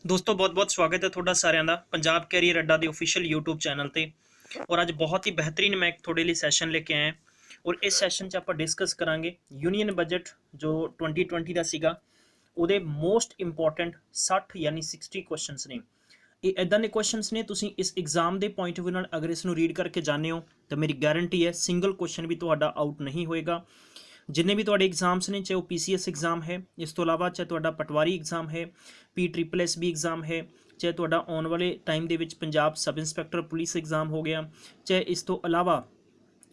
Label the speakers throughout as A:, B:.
A: दोस्तों बहुत बहुत स्वागत है ਤੁਹਾਡਾ ਸਾਰਿਆਂ ਦਾ ਪੰਜਾਬ ਕੈਰੀਅਰ ਅੱਡਾ ਦੇ ऑफिशियल YouTube ਚੈਨਲ ਤੇ। और ਅੱਜ बहुत ही बेहतरीन मैं एक थोड़े लिए सैशन लेके आया और इस सैशन 'ਚ ਆਪਾਂ डिस्कस करांगे यूनियन बजट जो 2020 ਦਾ ਸੀਗਾ ਉਹਦੇ मोस्ट इंपॉर्टेंट 60 यानी 60 क्वेश्चंस ने। ਇਹ ਇਦਾਂ ਦੇ ਕੁਐਸਚਨਸ ਨੇ ਤੁਸੀਂ ਇਸ ਐਗਜ਼ਾਮ ਦੇ ਪੁਆਇੰਟ ਆਫ ਵਿਊ ਨਾਲ ਅਗਰ ਇਸ ਨੂੰ ਰੀਡ ਕਰਕੇ ਜਾਣਦੇ ਹੋ ਤਾਂ ਮੇਰੀ ਗਾਰੰਟੀ ਹੈ ਸਿੰਗਲ ਕੁਐਸਚਨ ਵੀ ਤੁਹਾਡਾ ਆਊਟ ਨਹੀਂ ਹੋਏਗਾ। जिन्ने भी तुहाडे एग्जाम्स ने, चाहे वो PCS एग्जाम है, इस तो इलावा चाहे तुहाडा पटवारी एग्जाम है, PSSS एग्जाम है, चाहे तुहाडा आने वाले टाइम दे विच Punjab sub inspector police exam हो गया, चाहे इस तो इलावा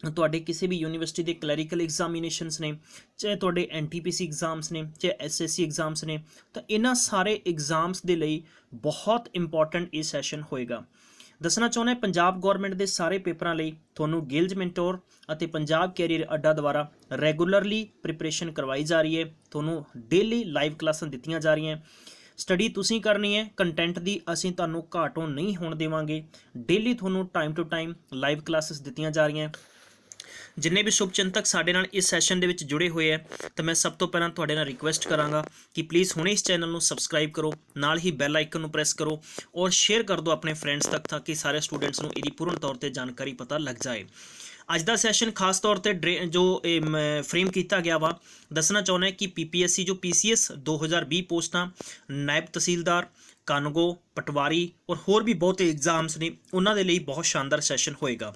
A: तुहाडे किसी भी यूनिवर्सिटी के क्लैरिकल एग्जामिनेशनस ने, चाहे तुहाडे NTPC एग्जाम्स ने, चाहे SSC एग्जाम्स ने, तो इन्हां सारे एग्जाम्स दे लई बहुत इंपॉर्टेंट ये सैशन होएगा। दसना चाहुंदा पंजाब गौरमेंट के सारे पेपरों ਲਈ ਤੁਹਾਨੂੰ ਗਿਲਜ ਮੈਂਟੋਰ ਅਤੇ ਪੰਜਾਬ ਕੈਰੀਅਰ ਅੱਡਾ ਦੁਆਰਾ ਰੈਗੂਲਰਲੀ प्रिपरेशन करवाई जा रही है। ਤੁਹਾਨੂੰ डेली लाइव क्लासां ਦਿੱਤੀਆਂ जा रही हैं। स्टडी तुसीं करनी है, कंटेंट की ਅਸੀਂ ਤੁਹਾਨੂੰ ਘਾਟੋਂ नहीं होण देवांगे। डेली ਤੁਹਾਨੂੰ time to time live classes ਦਿੱਤੀਆਂ जा रही हैं। जिन्ने भी शुभचिंतक साडे नाल इस सैशन दे विच जुड़े हुए हैं तो मैं सब तो पहलां तुहाडे नाल रिक्वेस्ट करांगा कि प्लीज़ हुणे इस चैनल नूं सबसक्राइब करो, नाल ही बैल आइकन नूं प्रेस करो और शेयर कर दो अपने फ्रेंड्स तक ताकि सारे स्टूडेंट्स नूं इहदी पूर्ण तौर ते जानकारी पता लग जाए। अज दा सैशन खास तौर ते जो फ्रेम किया गया वा दसना चाहुंदा कि PPSC जो PCS 2020 पोस्टां नायब तहसीलदार कानगो पटवारी और होर भी बहुत एग्जाम्स ने उन्हां दे लई बहुत शानदार सैशन होएगा।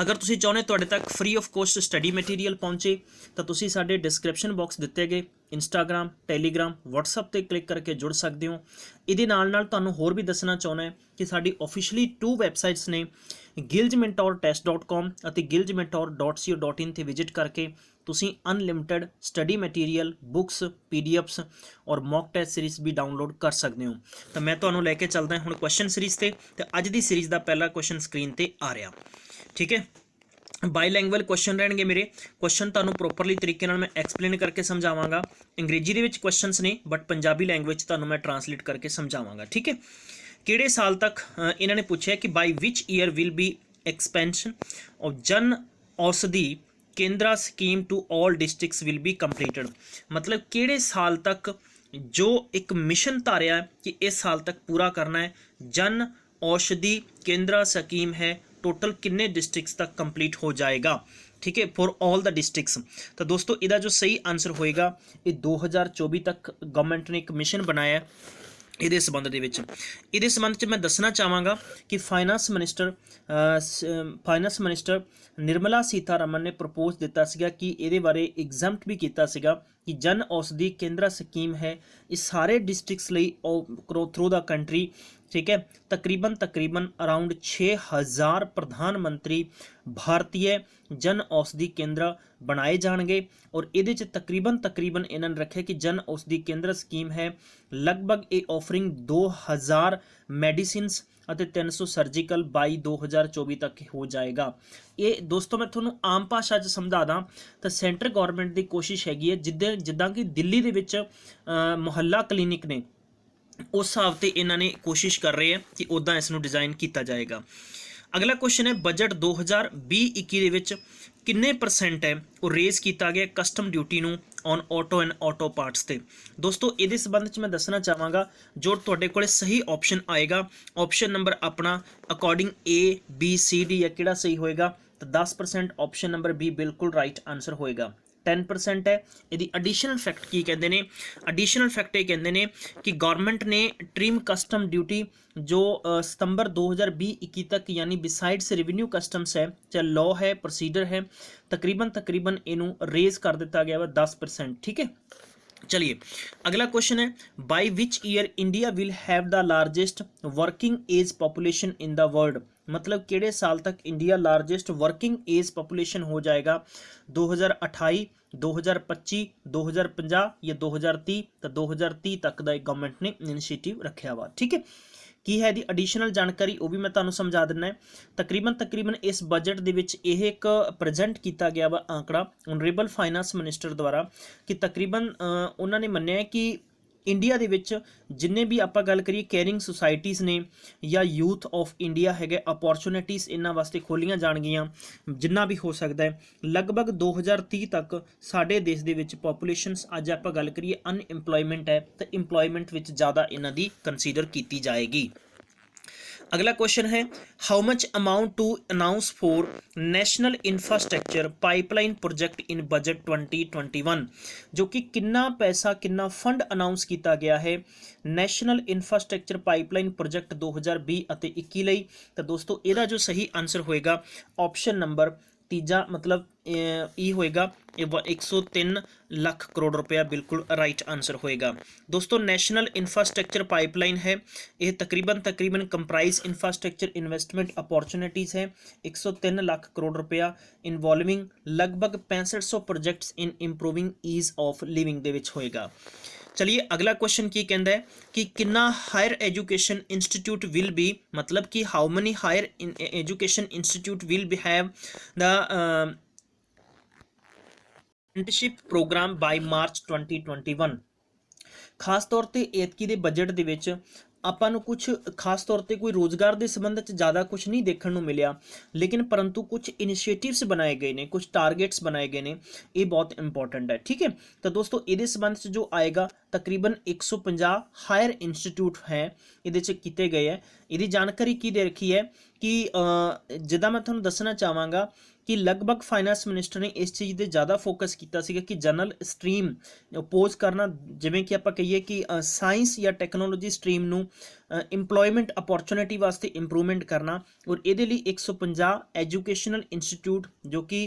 A: अगर तुसीं चाहुंदे तुहाडे तक free of cost study material पहुँचे तो तुसीं साडे डिस्क्रिप्शन बॉक्स दिते गए इंस्टाग्राम टैलीग्राम WhatsApp ते क्लिक करके जुड़ सकते हो। इहदे नाल नाल तुहानूं होर भी दसना चाहुंदा है कि साडी ऑफिशियली 2 वैबसाइट्स ने gilgementortest.com ਅਤੇ gilgementor.co.in ਤੇ ਵਿਜ਼ਿਟ ਕਰਕੇ ਤੁਸੀਂ unlimited study material books PDFs ਔਰ ਮੌਕ ਟੈਸਟ ਸੀਰੀਜ਼ ਵੀ ਡਾਊਨਲੋਡ ਕਰ ਸਕਦੇ ਹੋ। ਤਾਂ ਮੈਂ ਤੁਹਾਨੂੰ ਲੈ ਕੇ ਚੱਲਦਾ ਹੁਣ ਕੁਐਸਚਨ ਸੀਰੀਜ਼ ਤੇ ਅੱਜ ਦੀ ਸੀਰੀਜ਼ ਦਾ ਪਹਿਲਾ ਕੁਐਸਚਨ ਸਕਰੀਨ ਤੇ ਆ ਰਿਹਾ। ठीक है, बाईलैंगुअल क्वेश्चन रहेंगे मेरे। क्वेश्चन तुहानूं प्रोपरली तरीके नाल मैं एक्सप्लेन करके समझावांगा। अंग्रेजी दे विच क्वेश्चनस ने बट पंजाबी लैंगुएज तुहानूं मैं ट्रांसलेट करके समझावांगा। ठीक है, किहड़े साल तक इन्हां ने पूछा कि by which year will be expansion of Jan Aushadhi Kendra scheme to all districts will be completed. मतलब किहड़े साल तक जो एक मिशन धारिया है कि इस साल तक पूरा करना है जन औषधि केंद्रा स्कीम है, टोटल किन्ने डिस्ट्रिक्ट्स तक कंप्लीट हो जाएगा। ठीक है, फॉर ऑल द डिस्ट्रिक्ट्स। तो दोस्तों इहदा जो सही आंसर होएगा ये 2024 तक गवर्नमेंट ने एक मिशन बनाया है। ਇਹਦੇ ਸੰਬੰਧ ਦੇ ਵਿੱਚ ਮੈਂ ਦੱਸਣਾ ਚਾਹਾਂਗਾ ਕਿ ਫਾਈਨਾਂਸ ਮਿਨਿਸਟਰ ਨਿਰਮਲਾ ਸੀਤਾਰਮਨ ਨੇ ਪ੍ਰਪੋਜ਼ ਦਿੱਤਾ ਸੀਗਾ ਕਿ ਇਹਦੇ ਬਾਰੇ ਐਗਜ਼ੈਂਪਟ ਵੀ ਕੀਤਾ ਸੀਗਾ ਕਿ ਜਨ ਔਸ਼ਧੀ ਕੇਂਦਰ ਸਕੀਮ ਹੈ ਇਹ ਸਾਰੇ ਡਿਸਟ੍ਰਿਕਟਸ ਲਈ ਥਰੂ ਦਾ ਕੰਟਰੀ। ठीक है, तकरीबन अराउंड 6000 प्रधानमंत्री भारतीय जन औषधि केंद्र बनाए जाएंगे और ये तकरीबन इन्होंने रखे कि जन औषधि केंद्र स्कीम है लगभग ये ऑफरिंग 2000 मेडिसिन्स ਅਤੇ 300 सर्जिकल बाई 2024 तक हो जाएगा। ये दोस्तों मैं थोड़ा आम भाषा 'ਚ समझा ਦਾਂ ਤਾਂ सेंटर गौरमेंट की कोशिश हैगी है जिद्दां कि दिल्ली ਦੇ ਵਿੱਚ ਮੁਹੱਲਾ क्लिनिक ने उस हिसाब से इन्होंने कोशिश कर रहे हैं कि उदा इसनूं डिज़ाइन किया जाएगा। अगला क्वेश्चन है बजट 2020-21 किन्ने % है वो रेज़ किया गया कस्टम ड्यूटी नूं on auto and auto parts ते। दोस्तों ये संबंध में मैं दसना चाहांगा जो तुहाडे कोले सही ऑप्शन आएगा ऑप्शन नंबर अपना अकॉर्डिंग ABCD है किहड़ा सही होएगा तो 10% ऑप्शन नंबर B बिल्कुल राइट आंसर होएगा। 10% है। यदि एडिशनल फैक्ट की कहते हैं, एडिशनल फैक्ट ये कहते हैं कि गवर्नमेंट ने ट्रिम कस्टम ड्यूटी जो सितंबर 2020-21 तक यानी बिसाइड्स रेवेन्यू कस्टम्स है चाहे लॉ है प्रोसीजर है तकरीबन इनू रेज कर दिता गया है 10%। ठीक है, चलिए अगला क्वेश्चन है by which year India will have the largest working age population in the world. मतलब किहड़े साल तक India largest working age population हो जाएगा 2028 2025 2050 या 2030। तो 2030 तक का गवर्नमेंट ने इनिशिएटिव रखा वा। ठीक है, की है दी एडिशनल जानकारी वो भी मैं तुहानूं समझा दिना है। तकरीबन इस बजट दे विच यह एक प्रजेंट किया गया वा आंकड़ा ऑनरेबल फाइनांस मिनिस्टर द्वारा कि तकरीबन उन्होंने मन्निया कि ਇੰਡੀਆ ਦੇ ਵਿੱਚ ਜਿੰਨੇ ਵੀ ਆਪਾਂ ਗੱਲ ਕਰੀਏ ਕੇਅਰਿੰਗ ਸੁਸਾਇਟੀਜ਼ ਨੇ ਜਾਂ ਯੂਥ ਆਫ ਇੰਡੀਆ ਹੈਗੇ, ਅਪੋਰਚੁਨਿਟੀਜ਼ ਇਹਨਾਂ ਵਾਸਤੇ ਖੋਲੀਆਂ ਜਾਣਗੀਆਂ ਜਿੰਨਾ ਵੀ ਹੋ ਸਕਦਾ ਹੈ। ਲਗਭਗ 2030 ਤੱਕ ਸਾਡੇ ਦੇਸ਼ ਦੇ ਵਿੱਚ ਪੋਪੂਲੇਸ਼ਨਸ, ਅੱਜ ਆਪਾਂ ਗੱਲ ਕਰੀਏ ਅਨਇੰਪਲੋਇਮੈਂਟ ਹੈ ਤਾਂ ਇੰਪਲੋਇਮੈਂਟ ਵਿੱਚ ਜ਼ਿਆਦਾ ਇਹਨਾਂ ਦੀ ਕੰਸੀਡਰ ਕੀਤੀ ਜਾਏਗੀ। अगला क्वेश्चन है how much amount to announce for national infrastructure pipeline project in budget 2021, जो कि कितना पैसा कितना फंड अनाउंस किया गया है नैशनल इंफ्रास्ट्रक्चर पाइपलाइन प्रोजेक्ट 2020 ਅਤੇ 21 ਲਈ। ਤਾਂ ਦੋਸਤੋ ਇਹਦਾ ਜੋ ਸਹੀ ਆਨਸਰ ਹੋਏਗਾ ਆਪਸ਼ਨ ਨੰਬਰ ਤੀਜਾ मतलब ई होएगा 103 ਲੱਖ ਕਰੋੜ रुपया, बिल्कुल राइट आंसर होएगा। दोस्तों नेशनल इंफ्रास्ट्रक्चर पाइपलाइन है, यह तकरीबन कंप्राइज इंफ्रास्ट्रक्चर इन्वेस्टमेंट अपॉर्चुनिटीज़ है। 103 ਲੱਖ ਕਰੋੜ रुपया इन्वॉल्विंग लगभग 6500 projects in improving ease of living ਦੇ ਵਿੱਚ ਹੋਏਗਾ। चलिए अगला क्वेश्चन की कहता है कि कितना higher education institute will be, मतलब कि how money higher education institute will be have the apprenticeship program by March 2021। खास तौर पर एतकी दे बजट दे विच ਆਪਾਂ ਨੂੰ ਕੁਝ ਖਾਸ ਤੌਰ ਤੇ ਕੋਈ ਰੋਜ਼ਗਾਰ ਦੇ ਸੰਬੰਧ ਚ ਜ਼ਿਆਦਾ ਕੁਝ ਨਹੀਂ ਦੇਖਣ ਨੂੰ ਮਿਲਿਆ, ਲੇਕਿਨ ਪਰੰਤੂ ਕੁਝ ਇਨੀਸ਼ੀਏਟਿਵਸ ਬਣਾਏ ਗਏ ਨੇ, ਕੁਝ ਟਾਰਗੇਟਸ ਬਣਾਏ ਗਏ ਨੇ, ਇਹ ਬਹੁਤ ਇੰਪੋਰਟੈਂਟ ਹੈ। ਠੀਕ ਹੈ, ਤਾਂ ਦੋਸਤੋ ਇਹਦੇ ਸੰਬੰਧ ਚ ਜੋ ਆਏਗਾ ਤਕਰੀਬਨ 150 ਹਾਇਰ ਇੰਸਟੀਟਿਊਟ ਹੈ ਇਹਦੇ ਚ ਕੀਤੇ ਗਏ ਹੈ। ਇਹਦੀ ਜਾਣਕਾਰੀ ਕੀ ਦੇ ਰੱਖੀ ਹੈ ਕਿ ਜਿੱਦਾਂ ਮੈਂ ਤੁਹਾਨੂੰ ਦੱਸਣਾ ਚਾਹਾਂਗਾ कि लगभग फाइनेंस मिनिस्टर ने इस चीज़ पर ज़्यादा फोकस किया कि जनरल स्ट्रीम ओपोज करना, जिमें कि आप कहिए कि साइंस या टैक्नोलॉजी स्ट्रीम नू इंप्लॉयमेंट अपॉर्चुनिटी वास्ते इंप्रूवमेंट करना, और ये 150 एजुकेशनल इंस्टीट्यूट जो कि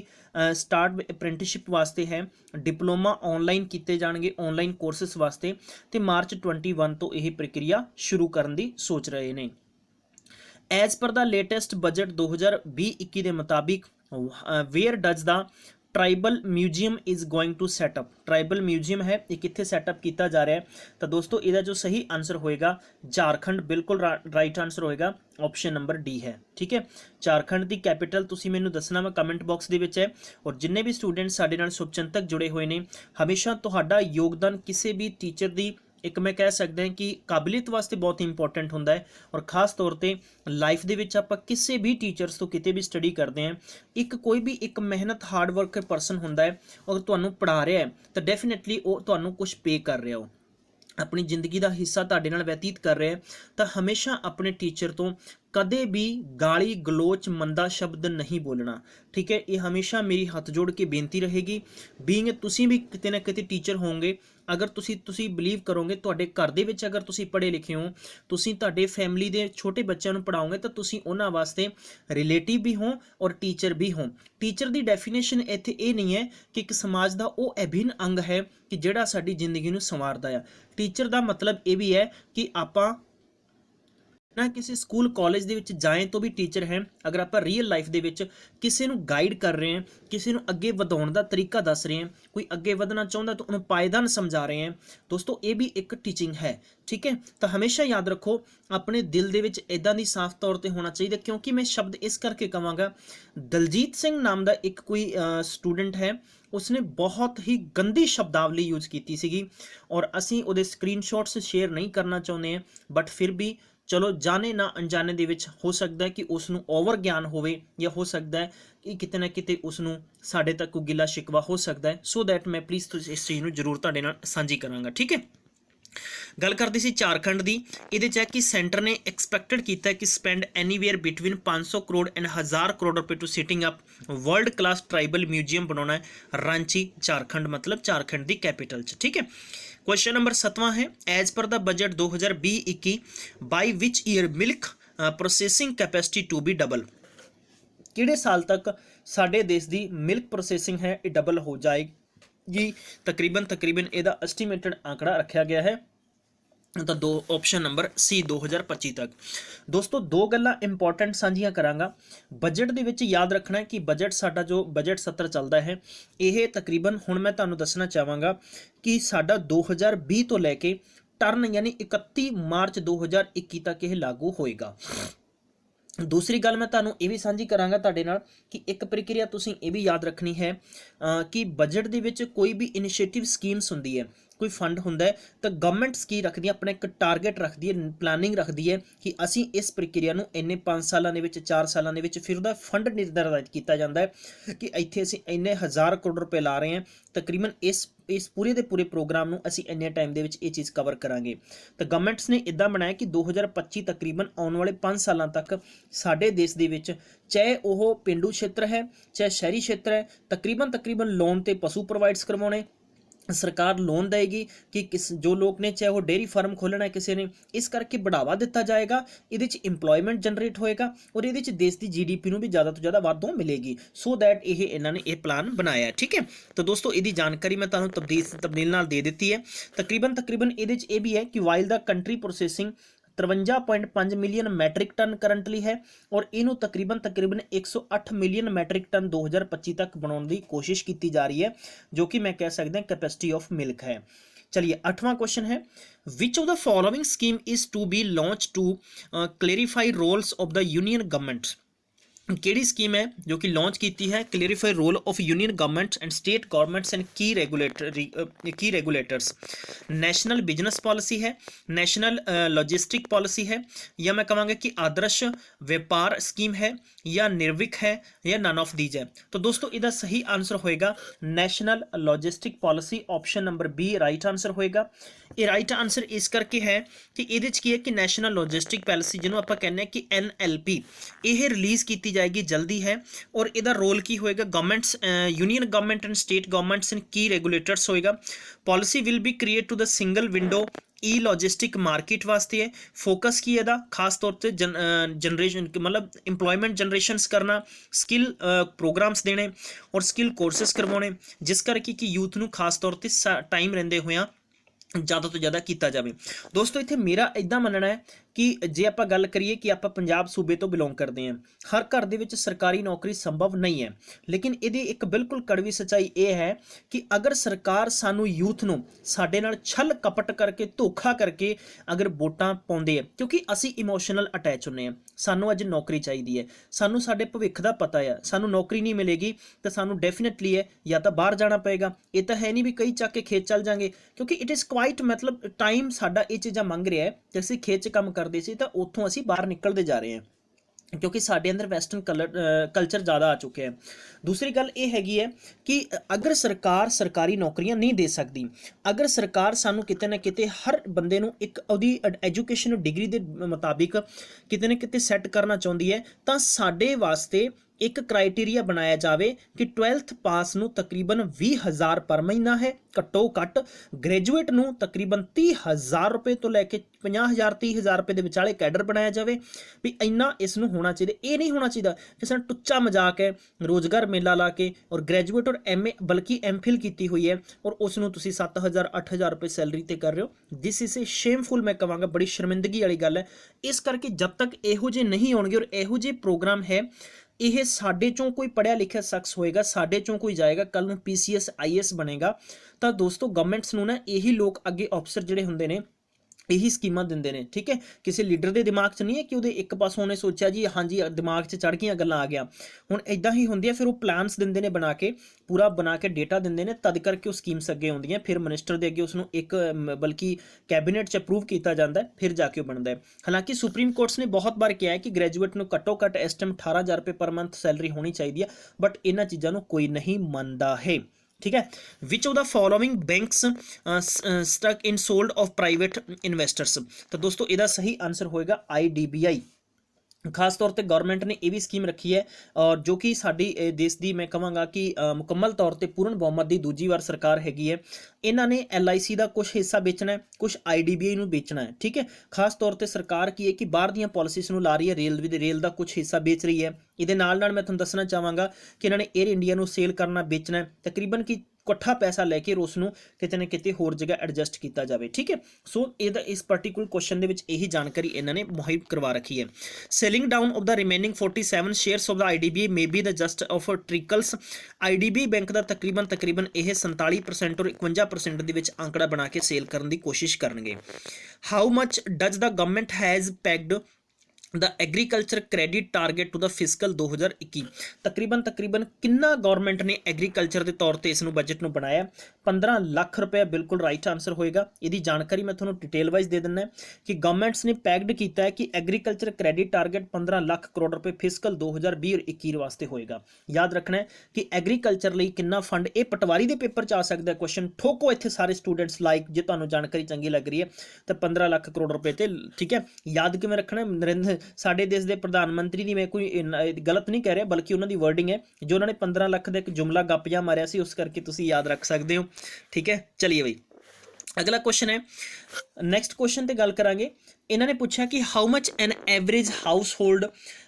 A: स्टार्ट अप्रेंटिसशिप वास्ते है, डिप्लोमा ऑनलाइन किए जाएंगे, ऑनलाइन कोर्सेस वास्ते, तो मार्च 21 तो यह प्रक्रिया शुरू करने की सोच रहे हैं। एज पर द लेटेस्ट बजट 2020-21 के मुताबिक where does the tribal museum is going to set up, tribal museum है ये कितने सैटअप किया जा रहा है। तो दोस्तों ਇਹਦਾ जो सही आंसर होएगा झारखंड, बिल्कुल राइट आंसर होएगा ऑप्शन नंबर डी है। ठीक है, झारखंड की कैपिटल तुसी मैनू दसना वा कमेंट बॉक्स दे विच है। और जिन्ने भी स्टूडेंट साडे नाल शुभचिंतक जुड़े हुए ने, हमेशा तुहाडा योगदान किसी भी टीचर की एक मैं कह सकते हैं कि काबिलियत वास्ते बहुत इंपॉर्टेंट होंदा है। और खास तौर पर लाइफ दे विच आपां किसी भी टीचर्स तो किते भी स्टडी करते हैं, एक कोई भी एक मेहनत हार्ड वर्क परसन होंदा है, अगर तुहानूं पढ़ा रहा है तो डेफिनेटली वो तुहानूं कुछ पे कर रहा हो, अपनी जिंदगी का हिस्सा तुहाडे नाल व्यतीत कर रहे हैं। तो हमेशा अपने टीचर तो कदे भी गाली गलोच मंदा शब्द नहीं बोलना। ठीक है, ये हमेशा मेरी हथ जोड़ के बेनती रहेगी। बीइंग तुसी भी किते ना किते टीचर होंगे, अगर तुसी बिलीव करोगे तुहाडे घर दे विच अगर तुसी पढ़े लिखे हो, तुसी तुहाडे फैमिली दे छोटे बच्चों नूं पढ़ाओगे तो तुसी उन्हां वास्ते रिलेटिव भी हो और टीचर भी हो। टीचर की डेफिनेशन इत्थे ये नहीं है कि एक समाज का वो अभिन्न अंग है कि जिहड़ा साडी जिंदगी नूं संवारदा है। टीचर का मतलब ये भी है कि आपां ना किसी स्कूल कॉलेज दे विच जाएं तो भी टीचर हैं, अगर आप रियल लाइफ दे विच किसी नूं गाइड कर रहे हैं, किसी नूं अगे वधाउण दा तरीका दस रहे हैं, कोई अगे वधना चाहुंदा तो उन्हें पायदान समझा रहे हैं, दोस्तों ये भी एक टीचिंग है। ठीक है, तो हमेशा याद रखो अपने दिल दे विच इदां दी साफ तौर पर होना चाहिए। क्योंकि मैं शब्द इस करके कहांगा, दलजीत सिंह नाम का एक कोई स्टूडेंट है, उसने बहुत ही गंदी शब्दावली यूज़ की सी, और असीं उहदे स्क्रीनशॉट्स शेयर नहीं करना चाहुंदे हैं, बट फिर भी चलो जाने ना अनजाने दे विच हो सकता है कि उसनूं ओवर ज्ञान होवे, या हो सकता है कि किते ना किते उसनूं साडे तक कोई गिला शिकवा हो सकता है। सो दैट मैं प्लीज़ इस चीज़ नूं जरूर तुहाडे नाल सांझी करांगा। ठीक है, गल करते सी झारखंड की, ये है कि सेंटर ने एक्सपैक्टेड किया कि spend anywhere between 500 crore and 1000 crore रुपए to setting up world class tribal museum बनाना है रांची झारखंड, मतलब झारखंड की कैपिटल च। ठीक है, क्वेश्चन नंबर 7वां है एज पर the budget 2020-21 by which year milk processing capacity to be double, किहड़े साल तक साडे देश की मिल्क प्रोसेसिंग है ये डबल हो जाएगी। तकरीबन ਇਹਦਾ एस्टीमेटेड आंकड़ा रखा गया है, तो दो ऑप्शन नंबर सी 2025 तक। दोस्तों दो गल्लां इंपॉर्टेंट सांझियां करांगा। बजट दे विच याद रखना है कि बजट साडा जो बजट सत्र चलता है ये तकरीबन हुण मैं तुहानूं दसना चाहांगा कि साडा 2020 तो लैके टर्न यानी 31 मार्च 2021 तक यह लागू होएगा। दूसरी गल मैं तुहानूं ये भी सांझी करांगा तुहाडे नाल कि एक प्रक्रिया तुसीं ये भी याद रखनी है कि बजट दे विच कोई भी इनिशिएटिव स्कीम्स हुंदी है, कोई फंड हुंदा है तो गवर्नमेंट्स की रखदी अपना एक टारगेट रखदी है, प्लानिंग रखदी है कि असीं इस प्रक्रिया नूं इन्ने 5 सालां दे विच 4 सालां दे विच फिर उहदा फंड निर्धारित किया जाता है कि इत्थे असीं इन्ने 1000 करोड़ रुपए ला रहे हैं, तकरीबन इस पूरे दे पूरे प्रोग्राम नूं असीं इन्ने टाइम दे विच ये चीज़ कवर करांगे। तो गवर्नमेंट्स ने इदां बनाया कि 2025 तकरीबन आने वाले 5 सालों तक साडे देश दे विच चाहे वह पेंडू क्षेत्र है चाहे शहरी क्षेत्र है, तकरीबन लोन ते पशु प्रोवाइड्स करवाने, सरकार लोन देगी कि किस जो लोग ने चाहे वो डेयरी फार्म खोलना है किसी ने, इस करके बढ़ावा दिता जाएगा, ये इंपलॉयमेंट जनरेट होएगा और ये देश की GDP में भी ज़्यादा तो ज़्यादा वाधो मिलेगी। सो दैट ये इन्होंने ये प्लान बनाया है। ठीक है, तो दोस्तों यदी जानकारी मैं तुहानूं तब्दील नाल दे दी है। तकरीबन ये भी है कि while the country processing 53.5 million metric ton currently है और इनू तकरीबन 108 मिलियन मैट्रिक टन 2025 तक बनाने की कोशिश की जा रही है, जो कि मैं कह सकता हूँ कैपेसिटी ऑफ मिल्क है। चलिए 8वां क्वेश्चन है, which of the following scheme is to be launch to clarify roles of the union government. केड़ी स्कीम है जो कि लॉन्च की है, clarify role of union governments and state governments and key regulators. National business policy है, national logistic policy है, या मैं कहूँगा कि आदर्श व्यापार स्कीम है, या निर्विक है, या नन ऑफ दीज है। तो दोस्तों इसका सही आंसर होएगा national logistic policy, option number B right answer होएगा। ये राइट आंसर इस करके है कि ये की है कि नेशनल लॉजिस्टिक पॉलिसी जिन्होंने आप कहने हैं कि NLP ये रिलीज़ की जाएगी जल्दी है, और इसका रोल की होएगा governments union government and state governments and key regulators होएगा। Policy will be create to the single window e logistic market वास्ते है। फोकस की है खास तौर पर जनरेशन मतलब इंप्लॉयमेंट जनरेशनस करना, स्किल प्रोग्राम्स देने और स्किल कोर्सेस करवाने, जिस करके कि यूथ नूं खास तौर पर टाइम रहिंदे होया ज़्यादा तो ज़्यादा किया जाए। दोस्तों इत्थे मेरा इदां मनना है कि जे आप गल करिए कि आप पंजाब सूबे तो बिलोंग करते हैं, हर घर दे विच सरकारी नौकरी संभव नहीं है, लेकिन ये एक बिल्कुल कड़वी सच्चाई ये है कि अगर सरकार सानू यूथ नूं साडे नाल छल कपट करके धोखा करके अगर वोटां पाउंदे है, क्योंकि असी इमोशनल अटैच हुंदे हैं, सानू अज नौकरी चाहिए है, सानू साडे भविख दा पता है, सानू नौकरी नहीं मिलेगी तो सानू डेफिनेटली है या तो बाहर जाना पएगा, ये तो है नहीं भी कई चक के खेत चल जाएंगे, क्योंकि इट इज़ क्वाइट मतलब टाइम साडा ये चीज़ां मंग रहा है कि असीं खेत च काम करते सी तो उत्थों असीं बाहर निकलते जा रहे हैं, क्योंकि साडे अंदर वैसटर्न कल्चर ज़्यादा आ चुके हैं। दूसरी गल ये हैगी है कि अगर सरकार सरकारी नौकरियां नहीं दे सकती, अगर सरकार सानू किते ना किते हर बंदे नू एक उहदी एजुकेशन डिग्री के मुताबिक किते ना किते सैट करना चाहती है, तो साडे वास्ते एक क्राइटेरिया बनाया जाए कि 12th पास नू तकरीबन 20,000 पर महीना है घट्टो घट, ग्रेजुएट नू तकरीबन 30,000 रुपये तो लैके 50,000 30,000 रुपये के विचाले कैडर बनाया जाए भी इन्ना इसनू होना चाहिए। ये नहीं होना चाहिए कि सन टुच्चा मजाक है रोजगार मेला ला के और ग्रेजुएट और MA बल्कि MPhil की हुई है और उसनू तुसी 7,000 8,000 रुपये सैलरी ते कर रहे हो, दिस इज ए शेमफुल, मैं कहांगा बड़ी शर्मिंदगी वाली गल है। इस करके जब तक इहो जे नहीं होणगे और इहो जे प्रोग्राम है यह साडे चों कोई पढ़िया लिखिया शख्स होएगा, साडे चों कोई जाएगा कल नूं PCS IAS बनेगा, तो दोस्तों गवर्नमेंट्स नूं ना यही लोग अगे ऑफिसर जिहड़े हुंदे ने यही स्कीमां दिंदे ने। ठीक है, किसी लीडर के दिमाग च नहीं है कि वो एक पासों उन्हें सोचा जी हाँ जी दिमाग च चढ़ गई गल्लां आ गया, हुण इदां ही हुंदी है, फिर वो प्लान्स दिंदे ने बना के पूरा बना के डेटा दिंदे ने, तद करके वो स्कीम्स अगे आउंदियां, फिर मिनिस्टर दे अगे उसनूं एक बल्कि कैबिनेट च अप्रूव किया जाता है, फिर जाके वो बनता है। हालांकि सुप्रीम कोर्ट्स ने बहुत बार कहा है कि ग्रेजुएट नूं घट्टो घट इस टाइम 18,000 रुपये पर मंथ सैलरी होनी चाहिए है, बट इन्हां चीज़ों नूं कोई नहीं मनदा है। ठीक है, which of the following banks stuck in sold of private investors. तो दोस्तों इसका सही आंसर होएगा IDBI। खास तौर पर गवर्नमेंट ने यह भी स्कीम रखी है और जो कि साडी देश की मैं कहूँगा कि मुकम्मल तौर पर पूर्ण बहुमत की दूजी बार सरकार हैगी है। इन्होंने LIC का कुछ हिस्सा बेचना है, कुछ IDBI नूं बेचना है। ठीक है, खास तौर पर सरकार की है कि बाहर दी पॉलिसीज़ नूं ला रही है, रेल का कुछ हिस्सा बेच रही है। ये नाल नाल मैं तुहानूं दसना चाहांगा कि इन्होंने एयर इंडिया नूं सेल करना बेचना है, तकरीबन कि इकट्ठा पैसा लैके उसनूं किते ना किते होर जगह एडजस्ट किया जाए। ठीक है, सो ये इस पर्टिकुलर क्वेश्चन के यही जानकारी इन्होंने मुहैया करवा रखी है। Selling down of the remaining 47 shares of the IDBI may be the just of trickles. IDBI bank का तकरीबन यह 47% और 51% के आंकड़ा बना के सेल करने की कोशिश करेंगे। How much does the government has pegged the agriculture credit target to the fiscal 2021 तकरीबन किन्ना गवर्नमेंट ने एग्रीकल्चर के तौर पर इसनूं बजट नूं बनाया 15 लाख रुपया बिल्कुल राइट आंसर होएगा। इसकी जानकारी मैं थोड़ा डिटेल वाइज दे दिना कि गवर्नमेंट्स ने पैक्ड किया है कि agriculture credit target 15 lakh crore रुपए फिस्कल 2020 और 21 वास्ते होएगा। याद रखना है कि एग्रीकल्चर लिए किन्ना फंड, ये पटवारी के पेपर च आ सकता है क्वेश्चन, ठोको इत्थे सारे स्टूडेंट्स लाइक जो तुहानूं जानकारी चंगी लग रही है तो 15 लाख करोड़ रुपए ते ठीक है। याद किवें रखना है, नरेंद्र साडे देश के प्रधानमंत्री की मैं कोई गलत नहीं कह रहा बल्कि उन्होंने वर्डिंग है जो उन्होंने 15 लाख का एक जुमला गप्पिया मारिया सी, उस करके तुसी याद रख सकते हो। ठीक है, चलिए भाई अगला क्वेश्चन है। नैक्सट क्वेश्चन ते गल करांगे। इन्होंने पूछा कि how much an average household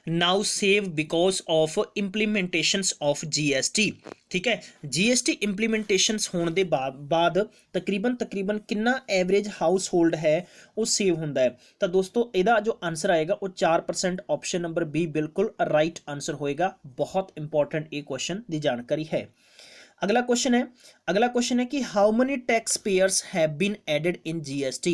A: now save because of implementations of GST. ठीक है, जीएसटी इंप्लीमेंटेशंस होने के बाद तकरीबन कितना एवरेज हाउस होल्ड है वो सेव होंदा है। तो दोस्तों ਇਹਦਾ जो आंसर आएगा वो 4%, ऑप्शन नंबर बी बिल्कुल राइट आंसर होएगा। बहुत इंपॉर्टेंट ये क्वेश्चन की जानकारी है। अगला क्वेश्चन है कि how many tax payers have been added in GST.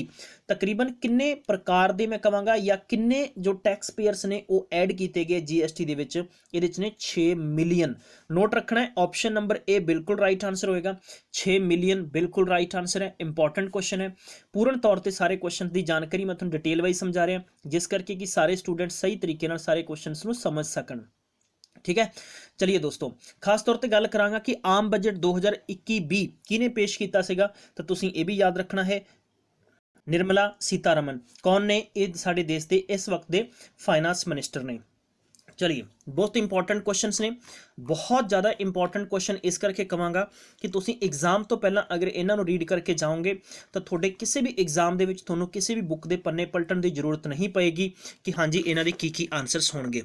A: तकरीबन किन्ने प्रकार दे मैं कहांगा या किन्ने जो टैक्स पेयर्स ने वो ऐड किए गए जीएसटी दे विच, इहदे च ने 6 मिलियन। नोट रखना है, ऑप्शन नंबर ए बिल्कुल राइट आंसर होएगा। 6 मिलियन बिल्कुल राइट आंसर है। इंपॉर्टेंट क्वेश्चन है, पूर्ण तौर पर सारे क्वेश्चन की जानकारी मैं तुहानूं डिटेल वाइज समझा रहा जिस करके कि सारे स्टूडेंट सही तरीके नाल सारे क्वेश्चन नूं समझ सकन। ठीक है, चलिए दोस्तों खास तौर पर गल करांगा कि आम बजट 2021-20 किने पेश किया सीगा, तो तुसीं ये भी याद रखना है निर्मला सीतारमन। कौन ने? ये साडे देश के इस वक्त के फाइनेंस मिनिस्टर ने। चलिए बहुत इंपॉर्टेंट क्वेश्चंस ने, बहुत ज़्यादा इंपॉर्टेंट क्वेश्चन इस करके कहांगा कि तुसीं एग्जाम तो पहला अगर इन्हां नूं रीड करके जाओगे तो थोड़े किसी भी एग्जाम दे विच तुहानूं किसी भी बुक के पन्ने पलटन की जरूरत नहीं पएगी कि हाँ जी इन्हां दे की आंसरस होणगे।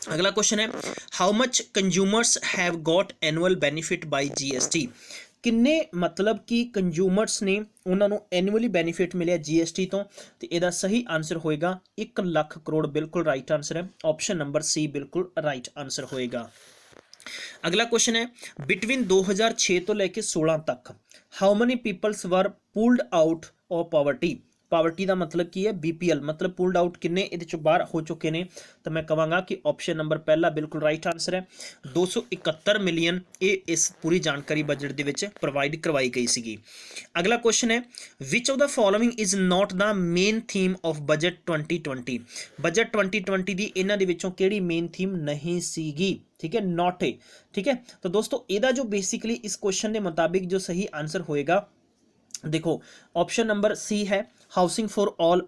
A: अगला क्वेश्चन है how much consumers have got annual benefit by GST. किन्ने मतलब कि कंज्यूमर्स ने उन्होंने एनुअली बेनिफिट मिले जीएसटी तो इसका सही आंसर होएगा 1 लाख करोड़ बिल्कुल राइट आंसर है। ऑप्शन नंबर सी बिल्कुल राइट आंसर होएगा। अगला क्वेश्चन है बिटवीन 2006 तो लेके 16 तक how many peoples were pulled out of poverty. Poverty का मतलब की है बीपीएल, मतलब पुल्ड आउट किन्ने ये बाहर हो चुके हैं, तो मैं कहूँगा कि ऑप्शन नंबर पहला बिल्कुल राइट आंसर है। 271 मिलियन ये इस पूरी जानकारी बजट के विच प्रोवाइड करवाई गई सी। अगला क्वेश्चन है which of the following is not the main theme of budget 2020। Budget 2020 की इन्हां दे विचों किहड़ी मेन थीम नहीं सीगी। ठीक है, नॉट है। ठीक है, तो दोस्तों ਇਹਦਾ जो बेसिकली इस क्वेश्चन के मुताबिक जो सही आंसर होएगा देखो ऑप्शन नंबर सी है हाउसिंग फॉर ऑल।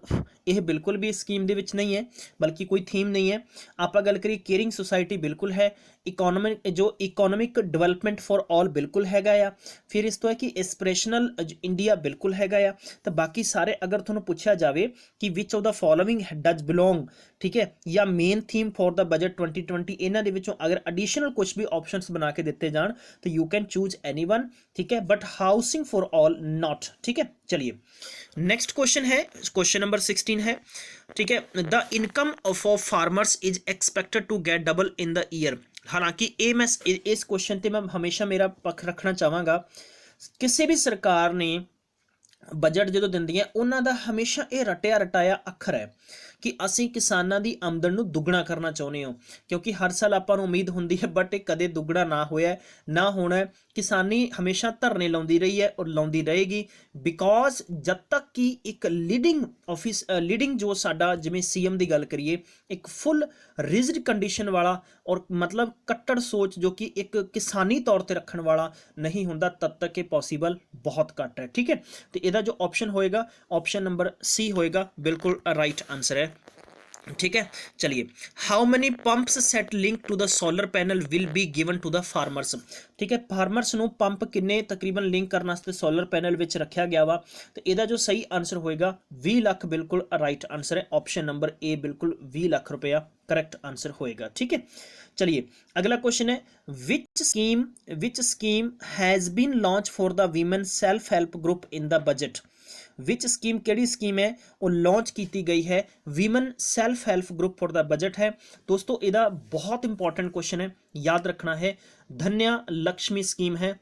A: यह बिल्कुल भी स्कीम दे विच नहीं है बल्कि कोई थीम नहीं है। आप गल करिए केयरिंग सोसाइटी बिल्कुल है। इकोनॉमिक डिवेलपमेंट फॉर ऑल बिल्कुल हैगा आ। फिर इस तो है कि एस्पिरेशनल इंडिया बिल्कुल हैगा आ। तो बाकी सारे अगर तुहानूं पूछा जाए कि विच of the following does belong, ठीक है, या main theme for the budget 2020 इन्हां दे विचों अगर एडिशनल कुछ भी ऑप्शंस बना के दिते जान तो you can choose any one. ठीक है, but housing for all not. ठीक है, चलिए नेक्स्ट क्वेश्चन है क्वेश्चन नंबर 16 है। ठीक है, the income of farmers is expected to get double in the year. हालांकि ये मैं इस क्वेश्चन पे मैं हमेशा मेरा पक्ष रखना चाहांगा। किसी भी सरकार ने बजट जो दिंदी है उन्हों का हमेशा ये रटिया रटाया अखर है कि असी किसानों की आमदन नूं दुगना करना चाहुंदे हो, क्योंकि हर साल आपां नूं उम्मीद हुंदी है बट कदे दुगना ना होया ना होना है। किसानी हमेशा धरने लाउंदी रही है और लाउंदी रहेगी बिकॉज जब तक कि एक लीडिंग जो साडा जिवें सीएम की गल करिए एक फुल रिजिड कंडीशन वाला और मतलब कट्टर सोच जो कि एक किसानी तौर पर रखने वाला नहीं हुंदा तब तक ये पॉसीबल बहुत घट है। ठीक है, तो इसका जो ऑप्शन होएगा ऑप्शन नंबर सी होएगा बिल्कुल राइट आंसर है। ठीक है, चलिए how many pumps set link to the solar panel will be given to the farmers. ठीक है, फार्मर्स नूं पंप किन्ने तकरीबन लिंक करने वास्ते सोलर पैनल विच रखा गया वा, तो इसका जो सही आंसर होएगा 20 लाख बिल्कुल राइट आंसर है। ऑप्शन नंबर ए बिल्कुल 20 लाख रुपया करेक्ट आंसर होएगा। ठीक है, चलिए अगला क्वेश्चन है which scheme has been launch for the women self help group in the budget. Which scheme केड़ी स्कीम है वो लॉन्च की गई है women self help group for the budget है। दोस्तों इसका बहुत इंपॉर्टेंट क्वेश्चन है, याद रखना है धन्या लक्ष्मी स्कीम है।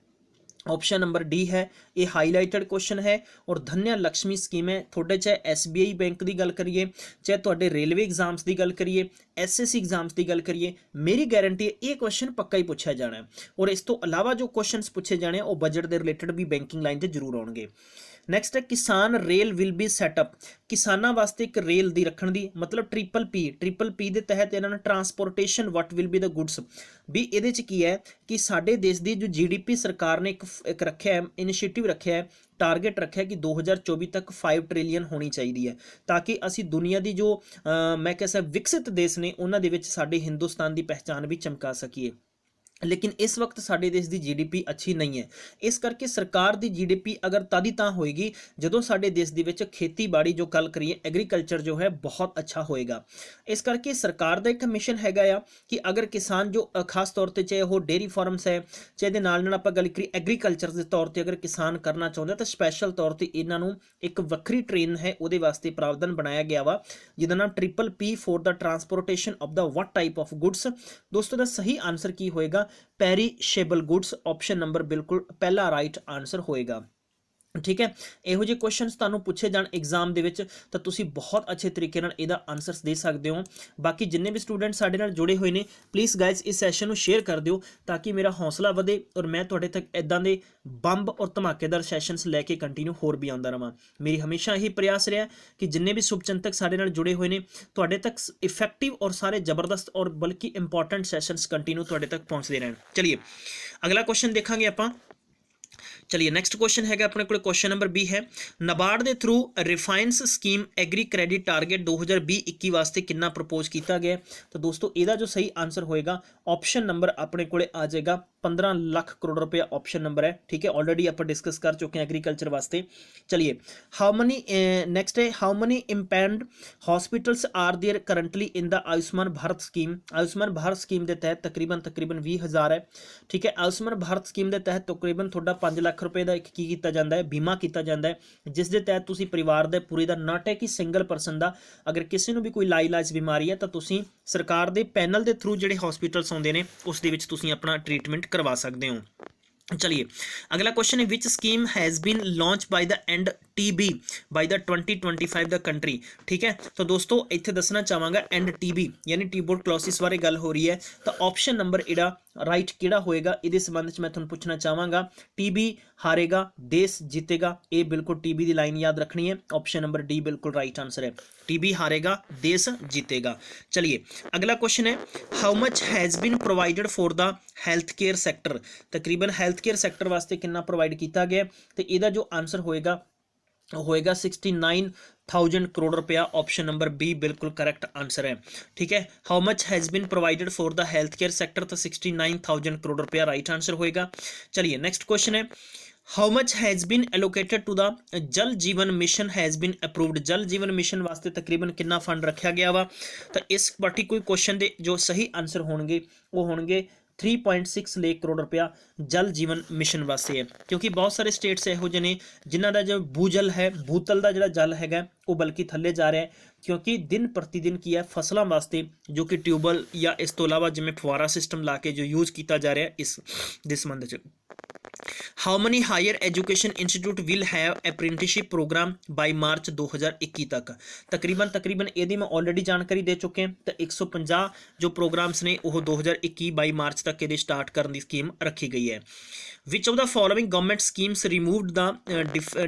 A: ऑप्शन नंबर डी है, ये हाईलाइटेड क्वेश्चन है। और धन्या लक्ष्मी स्कीम है थोड़े, चाहे SBI बैंक की गल करिए, चाहे थोड़े रेलवे एग्जाम्स की गल करिए, SSC एग्जाम्स की गल करिए, मेरी गारंटी है ये क्वेश्चन पक्का ही पूछा जाना है। और इस तो अलावा जो क्वेश्चन पूछे जाने वो बजट के रिलेटेड भी बैंकिंग लाइन से जरूर आउणगे। नैक्सट है किसान रेल विल बी सैटअप, किसानों वास्ते एक रेल दी रखण दी, मतलब ट्रिपल पी के तहत इन्होंने transportation what will be the goods भी ये की है कि साडे देश की जो GDP सरकार ने एक रखा है, इनिशिएटिव रखा है, टारगेट रखा है कि 2024 तक 5 ट्रिलियन होनी चाहिए है, ताकि असी दुनिया की जो मैं कह सकता विकसित देश ने उन्होंने दे विच साडे हिंदुस्तान की पहचान भी चमका सकीए। लेकिन इस वक्त साडे देश की GDP अच्छी नहीं है, इस करके सरकार की GDP अगर तद ही तां होएगी जदों साडे देश दे विच खेतीबाड़ी जो गल करिए एग्रीकल्चर जो है बहुत अच्छा होएगा। इस करके सरकार का एक मिशन हैगा आ कि अगर किसान जो खास तौर पर चाहे वो डेयरी फार्म्स है, चाहे दे नाल आपां गल करिए एग्रीकल्चर के तौर पर अगर किसान करना चाहुंदा तो स्पैशल तौर पर इन्हों एक वक्री ट्रेन है उहदे वास्ते प्रावधान बनाया गया वा, जिहदा नाम PP for the transportation of the what type of goods. दोस्तों का सही आंसर की होएगा, पेरीशेबल गुड्स, ऑप्शन नंबर बिल्कुल पहला राइट आंसर होएगा। ठीक है, ਇਹੋ ਜਿਹੇ क्वेश्चनस ਤੁਹਾਨੂੰ ਪੁੱਛੇ ਜਾਣ एग्जाम ਦੇ ਵਿੱਚ ਤਾਂ ਤੁਸੀਂ ਬਹੁਤ ਅੱਛੇ ਤਰੀਕੇ ਨਾਲ ਇਹਦਾ ਆਨਸਰਸ ਦੇ ਸਕਦੇ ਹੋ। ਬਾਕੀ ਜਿੰਨੇ ਵੀ ਸਟੂਡੈਂਟ ਸਾਡੇ ਨਾਲ ਜੁੜੇ ਹੋਏ ਨੇ ਪਲੀਜ਼ ਗਾਇਜ਼ ਇਸ ਸੈਸ਼ਨ ਨੂੰ ਸ਼ੇਅਰ ਕਰ ਦਿਓ ਤਾਂ ਕਿ ਮੇਰਾ ਹੌਸਲਾ ਵਧੇ ਔਰ ਮੈਂ ਤੁਹਾਡੇ ਤੱਕ ਇਦਾਂ ਦੇ ਬੰਬ ਔਰ ਧਮਾਕੇਦਾਰ ਸੈਸ਼ਨਸ ਲੈ ਕੇ ਕੰਟੀਨਿਊ ਹੋਰ ਵੀ ਆਉਂਦਾ ਰਵਾਂ। ਮੇਰੀ ਹਮੇਸ਼ਾ ਇਹੀ ਪ੍ਰयास ਰਿਹਾ ਕਿ ਜਿੰਨੇ ਵੀ ਸ਼ੁਭਚਿੰਤਕ ਸਾਡੇ ਨਾਲ ਜੁੜੇ ਹੋਏ ਨੇ ਤੁਹਾਡੇ ਤੱਕ ਇਫੈਕਟਿਵ ਔਰ ਸਾਰੇ ਜ਼ਬਰਦਸਤ ਔਰ ਬਲਕਿ ਇੰਪੋਰਟੈਂਟ ਸੈਸ਼ਨਸ ਕੰਟੀਨਿਊ ਤੁਹਾਡੇ ਤੱਕ ਪਹੁੰਚਦੇ ਰਹਿਣ। ਚਲਿਏ ਅਗਲਾ क्वेश्चन देखांगे ਆਪਾਂ। चलिए नेक्स्ट क्वेश्चन है अपने को, क्वेश्चन नंबर बी है, नाबार्ड के through refinance scheme agri credit target 2020-21 वास्ते कितना प्रपोज किया गया। तो दोस्तों ਇਹਦਾ जो सही आंसर होएगा ऑप्शन नंबर अपने को आ जाएगा 15 लाख करोड़ रुपया, ऑप्शन नंबर है। ठीक है, ऑलरेडी आप डिस्कस कर चुके हैं एग्रीकल्चर वास्ते। चलिए हाउ मनी नेक्स्ट है, how money empanelled hospitals are there currently in the Ayushman Bharat scheme. Ayushman Bharat scheme के तहत तकरीबन 20,000 है। ठीक है, आयुष्मान भारत स्कीम के तहत तकरीबन थोड़ा 5 ਲੱਖ रुपए का एक की किया जाता है, बीमा किया जाता है, जिस दे तहत तुसी परिवार दे पूरे का नट है कि सिंगल परसन का अगर किसी को भी कोई लाइलाज बीमारी है तो तुसी सरकार के पैनल के थ्रू जिहड़े हॉस्पिटल्स आउंदे ने उस दे विच तुसी अपना ट्रीटमेंट करवा सकते हो। चलिए अगला क्वेश्चन है, which scheme has been launch by the end TB by the 2025 the country. ठीक है, तो दोस्तों इत्थे दसना चाहांगा एंड TB यानी ट्यूबरक्लोसिस बारे गल हो रही है, तो ऑप्शन नंबर इहड़ा राइट किहड़ा होएगा इहदे संबंध में मैं तुहानूं पूछना चाहांगा। TB हारेगा देश जीतेगा, ये बिल्कुल TB की लाइन याद रखनी है, ऑप्शन नंबर डी बिल्कुल राइट आंसर है, TB हारेगा देश जीतेगा। चलिए अगला क्वेश्चन है, how much has been provided for the health care sector. तकरीबन हैल्थ केयर सैक्टर वास्ते कितना प्रोवाइड किया गया, तो इसका जो आंसर होएगा 69,000 करोड़ रुपया, ऑप्शन नंबर बी बिल्कुल करेक्ट आंसर है। ठीक है, how much has been provided for the health care sector, तो 69,000 करोड़ रुपया राइट आंसर होएगा। चलिए नेक्स्ट क्वेश्चन है, how much has been allocated to the Jal Jeevan mission has been approved. जल जीवन मिशन वास्ते तकरीबन कितना फंड रखा गया वा, तो इस पर्टिकुलर क्वेश्चन के जो सही आंसर होंगे वो होंगे 3.6 लाख करोड़ रुपया जल जीवन मिशन वास्ते है, क्योंकि बहुत सारे स्टेट्स इहो ਜਿਹੇ ने जिन्हों का जो भूजल है भूतल का जो जल है वो बल्कि थले जा रहा है, क्योंकि दिन प्रतिदिन की है फसलों वास्ते जो कि ट्यूबल या इस तो इलावा जिमें फुवारा सिस्टम ला के जो यूज़ किया जा रहा है इस संबंध। How money higher education institute will have apprenticeship program by March 2021 तक। तकरीबन यदि मैं ऑलरेडी जानकारी दे चुके हैं, तो 150 जो प्रोग्राम्स ने वो 2021 बाई मार्च तक ये स्टार्ट करने की स्कीम रखी गई है। Which of the following government schemes removed the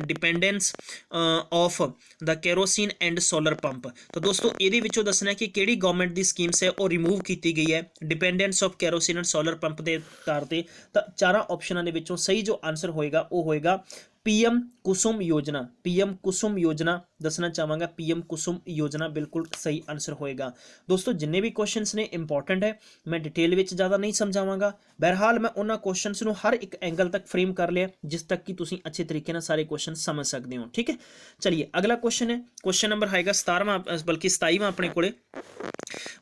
A: dependence of the kerosene and solar pump. तो दोस्तों ये दसना कि किहड़ी गवर्नमेंट की स्कीम्स है वो रिमूव की गई है dependence of kerosene and solar pump के तौर पर। तो चारों ऑप्शनों के सही जो आंसर होएगा वो होएगा PM कुसुम योजना। PM कुसुम योजना दसना चाहांगा, PM कुसुम योजना बिल्कुल सही आंसर होएगा। दोस्तों जिन्ने भी क्वेश्चंस ने इंपॉर्टेंट है, मैं डिटेल में ज़्यादा नहीं समझावांगा, बहरहाल मैं उन्होंने क्वेश्चंस को हर एक एंगल तक फ्रेम कर लिया जिस तक कि तुसीं अच्छे तरीके नाल सारे क्वेश्चन समझ सकते हो। ठीक है, चलिए अगला क्वेश्चन है, क्वेश्चन नंबर आएगा 17वां बल्कि 27वां अपने को।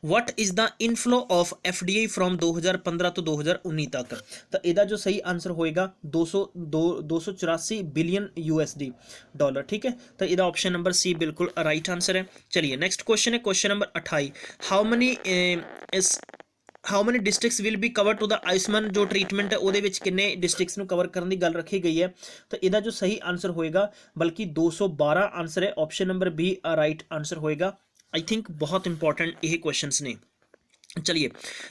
A: What is the inflow of FDI from 2015 तो 2019 तक। तो यदा जो सही आंसर होएगा 284 बिलियन USD डॉलर। ठीक है, तो यदा ऑप्शन नंबर सी बिल्कुल राइट आंसर है। चलिए नेक्स्ट क्वेश्चन है, question number 28, how money how many districts will be cover to the Ayushman ਜੋ ਟ੍ਰੀਟਮੈਂਟ ਹੈ ਉਹਦੇ ਵਿੱਚ ਕਿੰਨੇ ਡਿਸਟ੍ਰਿਕਟਸ ਨੂੰ ਕਵਰ ਕਰਨ ਦੀ ਗੱਲ ਰੱਖੀ ਗਈ ਹੈ। ਤਾਂ ਇਹਦਾ ਜੋ ਸਹੀ ਆਂਸਰ ਹੋਏਗਾ ਬਲਕਿ 212 ਆਂਸਰ ਹੈ, option number B right answer ਹੋਏਗਾ। आई थिंक बहुत इंपॉर्टेंट ये क्वेश्चंस ने। चलिए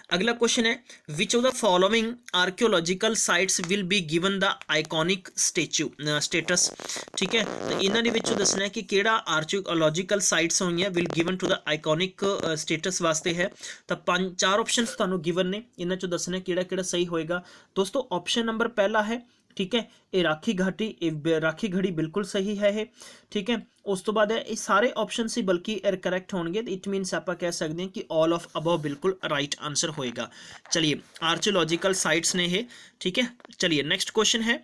A: अगला क्वेश्चन है, which of the following archaeological sites will be given the iconic status. ठीक है, तो इन्होंने विचों दसना है कि केड़ा आर्कियोलॉजिकल साइट्स हुई will given to the iconic status वास्ते है। तो 4 ऑप्शंस तुहानू गिवन ने, इन्हां चों दसना है केड़ा केड़ा सही होएगा। दोस्तों ऑप्शन नंबर पहला है, ठीक है, ये राखी घाटी, राखी घड़ी बिल्कुल सही है ये। ठीक है, उस तो बाद ये सारे ऑप्शन ही बल्कि करैक्ट होंगे। इट मीनस आप कह सकते हैं कि ऑल ऑफ अबव बिल्कुल राइट आंसर होएगा। चलिए आर्कियोलॉजिकल साइट्स ने ये। ठीक है, चलिए नेक्स्ट क्वेश्चन है,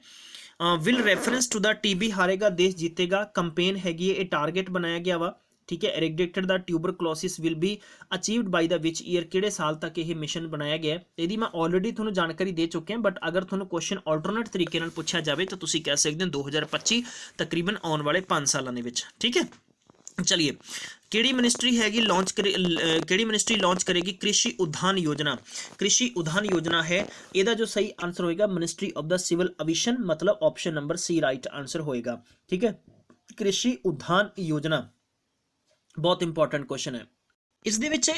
A: will reference to the TB हारेगा देश जीतेगा कंपेन हैगी, ये टारगेट बनाया गया वा। ठीक है, eradicated the tuberculosis will be achieved by the which year, किहड़े साल तक यह मिशन बनाया गया है। यदि मैं ऑलरेडी तुहानू जानकारी दे चुके हैं, बट अगर तुहानू क्वेश्चन ऑल्टरनेट तरीके नाल पुछया जाए तो तुसीं कह सकते हैं 2025 तकरीबन आने वाले 5 सालों के विच। ठीक है, चलिए किहड़ी मिनिस्ट्री हैगी लॉन्च किहड़ी मिनिस्ट्री लॉन्च करेगी कृषि उद्यान योजना। कृषि उद्यान योजना है, ਇਹਦਾ जो सही आंसर होएगा ministry of the civil aviation, मतलब option number C right answer होएगा। ठीक है, कृषि उद्यान योजना बहुत इंपॉर्टेंट क्वेश्चन है। इस दे विच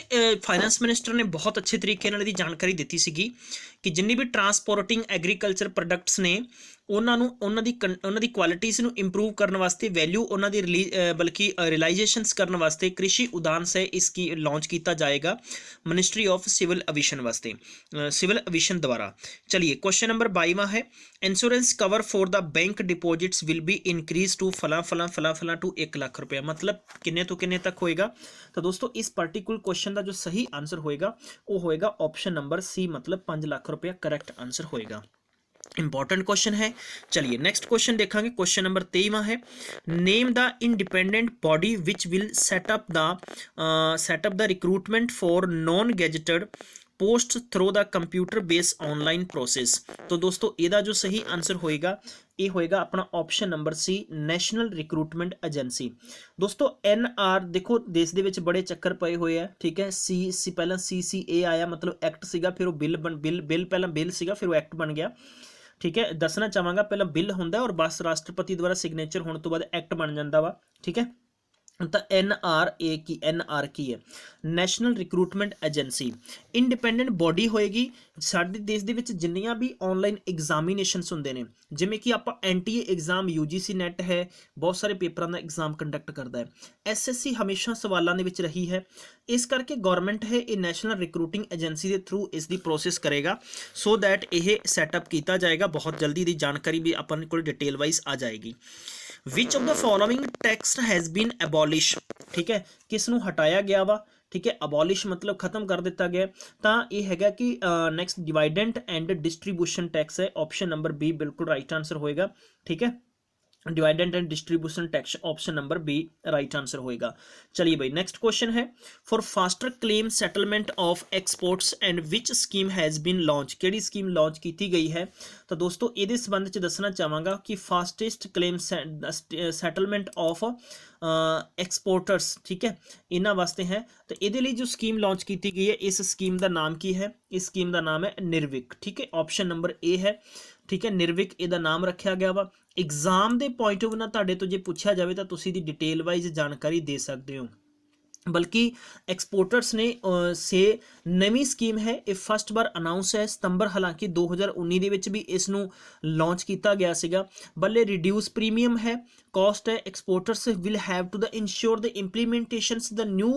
A: फाइनेंस मिनिस्टर ने बहुत अच्छे तरीके नाल इहदी जानकारी दी सीगी कि जिन्नी भी ट्रांसपोर्टिंग एग्रीकल्चर प्रोडक्ट्स ने उन्हां दी क्वालिटीज़ नूं इंप्रूव करने वास्ते, वैल्यू उन्हां दी बल्कि रिलाइजेशनस करने वास्ते कृषि उद्यान से इसकी लॉन्च किया जाएगा मिनिस्ट्री ऑफ सिविल एविएशन वास्ते, सिविल एविएशन द्वारा। चलिए क्वेश्चन नंबर 22वां है, insurance cover for the bank deposits will be increase to फला टू 1 लाख रुपया, मतलब किन्ने तो किन्ने तक होएगा। तो दोस्तों इस पर्टिकुलर क्वेश्चन का जो सही आंसर होएगा वो होएगा ऑप्शन नंबर सी, मतलब 5 लाख रुपया करेक्ट आंसर होएगा। इंपॉर्टेंट क्वेश्चन है। चलिए नेक्स्ट क्वेश्चन देखेंगे, क्वेश्चन नंबर 23वां है, name the independent body which will set up the recruitment for non gazetted post through the computer based online process. तो दोस्तों ਇਹਦਾ जो सही आंसर होएगा ये होएगा अपना option number C, national recruitment agency. दोस्तों NR देखो देश दे विच बड़े चक्कर पए हुए हैं। ठीक है, सी पहला CCA आया, मतलब एक्ट सीगा, फिर वो बिल पहला बिल सीगा, फिर वो एक्ट बन गया। ठीक है, दसना चाहांगा पहला बिल हुंदा और बस राष्ट्रपति द्वारा सिग्नेचर होने तो बाद एक्ट बन जाता वा। ठीक है, तो NR की है national recruitment agency, independent body होएगी। साडे देश दे विच जिन्नियां भी ऑनलाइन एग्जामिनेशनस हुंदे ने, जिवें कि आपां NTA एग्जाम, UGC नेट है, बहुत सारे पेपरां दा एग्जाम कंडक्ट करता है। SSC हमेशा सवालों के विच रही है, इस करके गवर्नमेंट है ये नैशनल रिक्रूटिंग एजेंसी के थ्रू इसकी प्रोसेस करेगा, सो दैट ये सैटअप किया जाएगा। बहुत जल्दी की जानकारी भी अपन को डिटेल वाइज आ जाएगी। Which of the following text has been abolish. ठीक है, किस नूं हटाया गया वा। ठीक है, अबॉलिश मतलब खत्म कर दिता गया। तो ये हैगा कि next dividend and distribution tax है, ऑप्शन नंबर बी बिल्कुल राइट आंसर होएगा। ठीक है, dividend and distribution tax option number B right answer होएगा। चलिए भाई नेक्स्ट क्वेश्चन है, for faster claim settlement of exports and which scheme has been launch, केड़ी स्कीम लॉन्च की गई है। तो दोस्तों ये संबंध च दसना चाहांगा कि fastest claim settlement of exporters, ठीक है, इन्हां वास्ते है। तो ये जो स्कीम लॉन्च की गई है, इस स्कीम का नाम की है, इस स्कीम का नाम है निर्विक। ठीक है, ऑप्शन नंबर ए है। ठीक है, निर्विक ਇਹਦਾ नाम रखा गया वा। एग्जाम के पॉइंट ऑफ व्यू ਨਾਲ ਤੁਹਾਡੇ ਤੋਂ ਜੇ ਪੁੱਛਿਆ ਜਾਵੇ ਤਾਂ ਤੁਸੀਂ ਦੀ डिटेल वाइज जानकारी दे सकते हो। बल्कि एक्सपोर्टर्स ने से नवी स्कीम है, ये फस्ट बार अनाउंस है सितंबर, हालांकि 2019 ਦੇ ਵਿੱਚ भी इसनों लॉन्च किया गया ਸੀਗਾ। बल्ले रिड्यूस प्रीमियम है, कॉस्ट है, exporters will have to the insure the implementations the new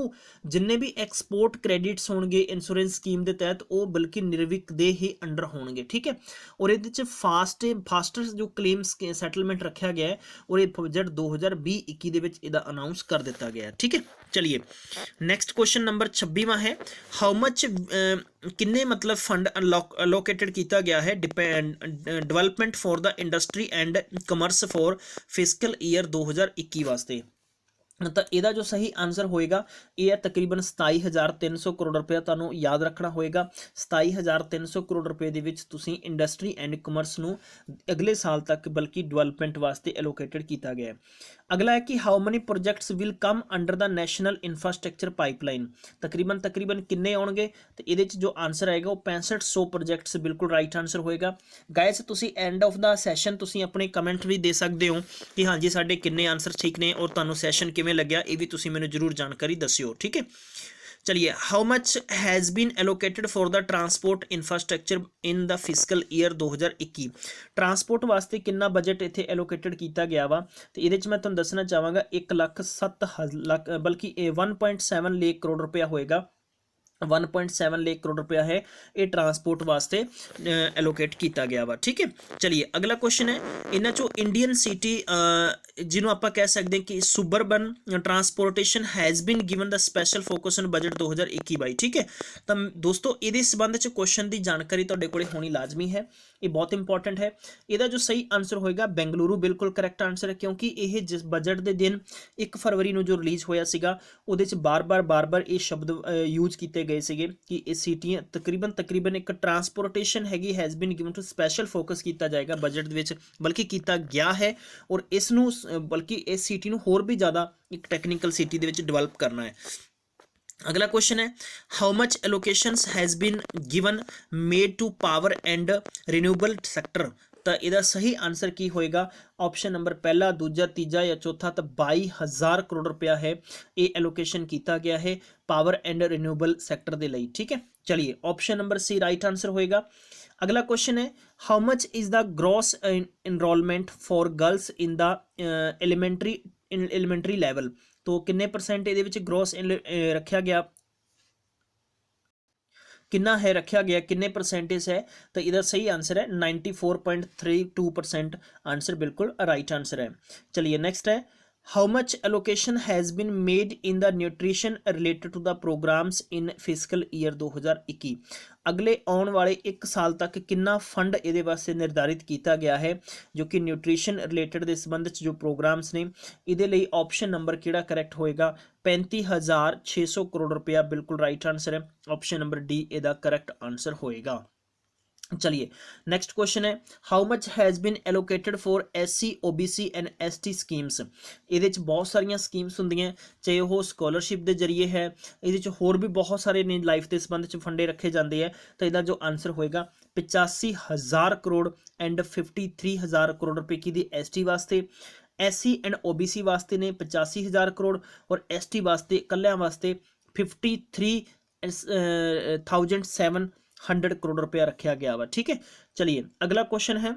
A: जिन्ने भी एक्सपोर्ट क्रेडिट्स होंगे इंश्योरेंस स्कीम के तहत वो बल्कि निर्विक दे ही अंडर होंगे। ठीक है, और ये फास्टर जो क्लेम सैटलमेंट रखा गया है और ये बजट 2020-21 ਦੇ ਵਿੱਚ ਇਹਦਾ अनाउंस कर दिता गया है। ठीक है, चलिए नेक्स्ट क्वेश्चन नंबर 26वां है, हाउ मच किन्ने मतलब फंड अलोकेटेड किया गया है development for the industry and commerce for fiscal year 2021 वास्ते। ਤਾਂ ਇਹਦਾ ਜੋ ਸਹੀ ਆਨਸਰ ਹੋਏਗਾ ਇਹ ਹੈ ਤਕਰੀਬਨ 27,300 ਕਰੋੜ ਰੁਪਏ। ਤੁਹਾਨੂੰ ਯਾਦ ਰੱਖਣਾ ਹੋਏਗਾ 27,300 ਕਰੋੜ ਰੁਪਏ ਦੇ ਵਿੱਚ ਤੁਸੀਂ ਇੰਡਸਟਰੀ ਐਂਡ ਕਮਰਸ ਨੂੰ ਅਗਲੇ ਸਾਲ ਤੱਕ ਬਲਕਿ ਡਿਵੈਲਪਮੈਂਟ ਵਾਸਤੇ ਐਲੋਕੇਟਡ ਕੀਤਾ ਗਿਆ ਹੈ। ਅਗਲਾ ਹੈ ਕਿ how many projects will come under the national infrastructure pipeline. ਤਕਰੀਬਨ ਕਿੰਨੇ ਆਉਣਗੇ, ਤੇ ਇਹਦੇ ਚ ਜੋ ਆਨਸਰ ਆਏਗਾ ਉਹ 6500 ਪ੍ਰੋਜੈਕਟਸ ਬਿਲਕੁਲ ਰਾਈਟ ਆਨਸਰ ਹੋਏਗਾ। ਗਾਇਸ ਤੁਸੀਂ ਐਂਡ ਆਫ ਦਾ ਸੈਸ਼ਨ ਤੁਸੀਂ ਆਪਣੇ ਕਮੈਂਟ ਵੀ ਦੇ ਸਕਦੇ ਹੋ ਕਿ ਹਾਂਜੀ ਸਾਡੇ ਕਿੰਨੇ ਆਨਸਰ ਠੀਕ ਨੇ ਔਰ ਤੁਹਾਨੂੰ ਸੈਸ਼ਨ ਕਿਵੇਂ ਲੱਗਿਆ, ਇਹ ਵੀ ਤੁਸੀਂ ਮੈਨੂੰ ਜ਼ਰੂਰ ਜਾਣਕਾਰੀ ਦੱਸਿਓ, ਠੀਕ ਹੈ। चलिए, how much has been allocated for the transport infrastructure in the physical year 2021। Transport वास्ते कितना बजट इत्थे एलोकेटेड किया गया वा, तो ये मैं तुहानूं दसना चाहांगा 1,07,00,000 बल्कि 1.7 लाख करोड़ रुपया होएगा। 1.7 लाख करोड़ रुपया है ये ट्रांसपोर्ट वास्ते एलोकेट किया गया वा, ठीक है। चलिए अगला क्वेश्चन है, इन्हां चों इंडियन सिटी जिन्हों आप कह सकते हैं कि suburban transportation has been given the special focus on budget 2021-22, ठीक है। तो दोस्तों ये संबंध च क्वेश्चन की जानकारी तुहाडे कोले होनी लाजमी है, ये बहुत इंपॉर्टेंट है। इसका जो सही आंसर होएगा बेंगलुरु, बिल्कुल करैक्ट आंसर है, क्योंकि यह जिस बजट के दिन 1 फरवरी को जो रिलीज़ होया सीगा उहदे च बार-बार ये शब्द यूज किए गए सीगे कि ये सीटियां तकरीबन एक ट्रांसपोर्टेशन हैगी has been given to special focus किया जाएगा बजट दे विच, बल्कि किया गया है और इसनूं बल्कि इस सिटी नूं होर भी ज़्यादा एक टैक्नीकल सिटी दे विच डिवेलप करना है। अगला क्वेश्चन है, how much allocations has been given made to power and renewable sector. तो यदा सही आंसर की होएगा, ऑप्शन नंबर पहला, दूजा, तीजा या चौथा। तो 22,000 करोड़ रुपया है ये एलोकेशन किया गया है पावर एंड रिन्यूएबल सैक्टर के लिए, ठीक है। चलिए option number C right answer होएगा। अगला क्वेश्चन है, how much is the gross enrolment for girls in the elementary level. तो किन्ने परसेंट ये ग्रॉस रखा गया, कितना है रखा गया, किन्ने परसेंटेज है। तो इधर सही आंसर है 94.32%, आंसर बिल्कुल राइट आंसर है। चलिए नेक्स्ट है, how much allocation has been made in the nutrition related to the programs in physical year 2021। अगले आने वाले 1 साल तक कितना फंड ये वास्ते निर्धारित किया गया है जो कि न्यूट्रिशन रिलेटेड के संबंध जो प्रोग्राम्स ने, ये ऑप्शन नंबर किहड़ा करैक्ट होएगा, 35,600 करोड़ रुपया, बिल्कुल राइट आंसर है। ऑप्शन नंबर डी इसका करैक्ट आंसर होएगा। चलिए नेक्स्ट क्वेश्चन है, how much has been allocated for SC OBC and ST schemes. ये बहुत सारिया स्कीम्स होंदियां, चाहे वो स्कॉलरशिप के जरिए है, ये होर भी बहुत सारे ने लाइफ के संबंध च फंडे रखे जाते हैं। तो इसका जो आंसर होएगा 85,000 करोड़ एंड 53,000 करोड़ रुपए की ST वास्ते, SC एंड OBC वास्ते ने 85,000 करोड़ और ST वास्ते कल्याण वास्ते 53,700 करोड़ रुपया रखा गया वा, ठीक है। चलिए अगला क्वेश्चन है,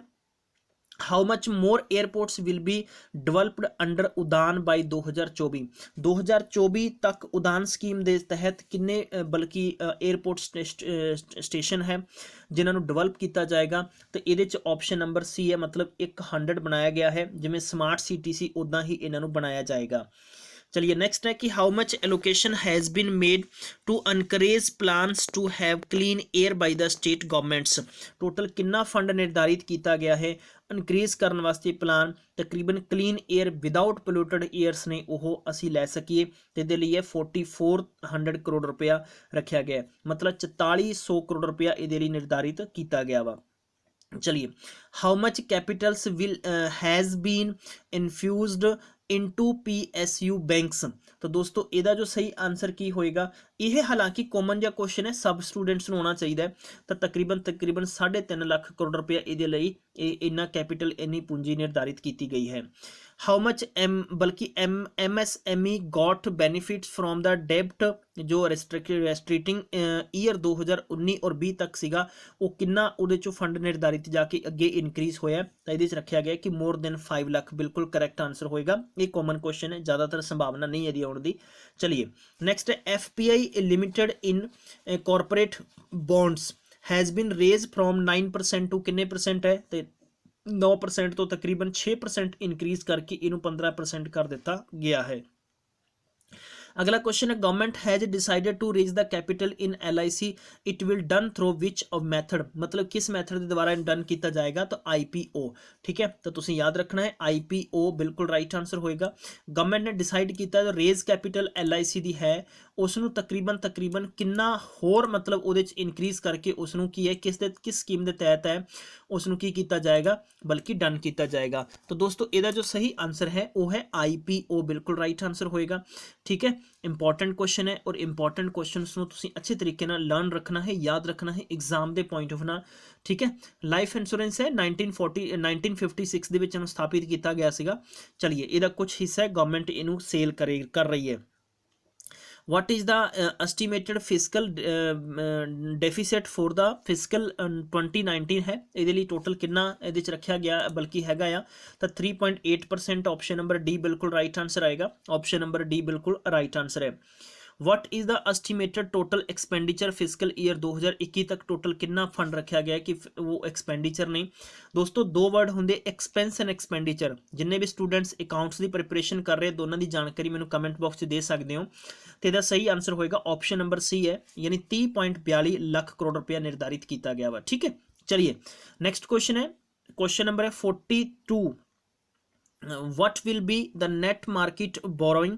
A: how much more airports will be developed under उड़ान बाय 2024 तक उड़ान स्कीम के तहत किन्ने बल्कि एयरपोर्ट स्टेशन है जिन्होंने डिवेलप किया जाएगा। तो ये ऑप्शन नंबर सी है, मतलब 100 बनाया गया है, जिमें स्मार्ट सिटी सी उदा ही इन्हों बनाया जाएगा। चलिए नेक्स्ट है कि how much allocation has been made to encourage plans to have clean air by the state governments. Total कितना फंड निर्धारित किया गया है अनकरेज करने वास्ते प्लान, तकरीबन clean air without polluted airs ने वो असी लै सकीए, तो ये लिए 4400 करोड़ रुपया रखा गया, मतलब 4400 करोड़ रुपया ये निर्धारित किया गया वा। चलिए, how much capitals will has been infused into PSU banks. तो दोस्तों इसका जो सही आंसर की होएगा, यह हालांकि कॉमन जहा क्वेश्चन है, सब स्टूडेंट्स को होना चाहिए। तो तकरीबन 3.5 लाख करोड़ रुपया ये इन्ना कैपिटल इन्नी पूंजी निर्धारित की गई है। हाउ मच बल्कि MSME got benefits from the डेब्ट जो रेस्ट्रिक्टिंग ईयर 2019 और 20 तक सीगा, वो कितना उहदे चों फंड निर्धारित जाके अगे इनक्रीज होया। तो ये रखा गया कि मोर देन 5 लाख, बिल्कुल करैक्ट आंसर होएगा। ये कॉमन क्वेश्चन है, ज़्यादातर संभावना नहीं है आने की। चलिए नेक्स्ट है, FPI limited in corporate bonds has been raise from 9% to किन्ने परसेंट है, तो 9% तो तकरीबन 6% इनक्रीज करके इनू 15% कर दिता गया है। अगला क्वेश्चन है government has decided to raise the capital in LIC it will done through which of method, मतलब किस मैथड के द्वारा डन किया जाएगा, तो IPO। ठीक है, तो तुम याद रखना है IPO बिल्कुल राइट आंसर होएगा। गवर्नमेंट ने डिसाइड किया जो रेज कैपिटल LIC दी है उसनों तकरीबन तकरीबन कितना होर मतलब ਉਹਦੇ ਚ इंक्रीज करके उसनों की है किस स्कीम के तहत है उसनों की किया जाएगा, बल्कि डन किया जाएगा। तो दोस्तों ਇਹਦਾ जो सही आंसर है वो है IPO बिल्कुल राइट आंसर होएगा। ठीक है, इंपॉर्टेंट क्वेश्चन है और इंपॉर्टेंट क्वेश्चनस ਨੂੰ ਤੁਸੀਂ अच्छे तरीके ਨਾਲ लर्न रखना है, याद रखना है एग्जाम के पॉइंट ऑफ ਨਾਲ। ठीक है, लाइफ इंश्योरेंस है 1956 ਦੇ ਵਿੱਚ ਇਹਨੂੰ ਸਥਾਪਿਤ ਕੀਤਾ ਗਿਆ ਸੀਗਾ। ਚਲਿਏ ਇਹਦਾ ਕੁਝ ਹਿੱਸਾ ਹੈ ਗਵਰਨਮੈਂਟ ਇਹਨੂੰ ਸੇਲ ਕਰ ਰਹੀ ਹੈ। what is the estimated fiscal deficit for the fiscal 2019 है ਇਹਦੇ ਲਈ ਟੋਟਲ ਕਿੰਨਾ ਇਹਦੇ ਚ ਰੱਖਿਆ ਗਿਆ ਬਲਕਿ ਹੈਗਾ ਆ ਤਾਂ 3.8%। ਆਪਸ਼ਨ ਨੰਬਰ ਡੀ ਬਿਲਕੁਲ ਰਾਈਟ ਆਨਸਰ ਆਏਗਾ, ਆਪਸ਼ਨ ਨੰਬਰ ਡੀ ਬਿਲकुल राइट आंसर है। what is the estimated total expenditure fiscal year 2021 तक टोटल कितना फंड रखा गया कि वो एक्सपेंडिचर नहीं। दोस्तों दो वर्ड होंगे एक्सपेंस एंड एक्सपेंडिचर, जिन्हें भी स्टूडेंट्स अकाउंट्स की प्रिपरेशन कर रहे दोनों की जानकारी मैंने कमेंट बॉक्स दे सकते हो। तो यदा सही आंसर होएगा ऑप्शन नंबर सी है, यानी 30.42 लाख करोड़ रुपया निर्धारित किया गया वा। ठीक है, चलिए नेक्स्ट क्वेश्चन है, क्वेश्चन नंबर है 42। what will be the net market borrowing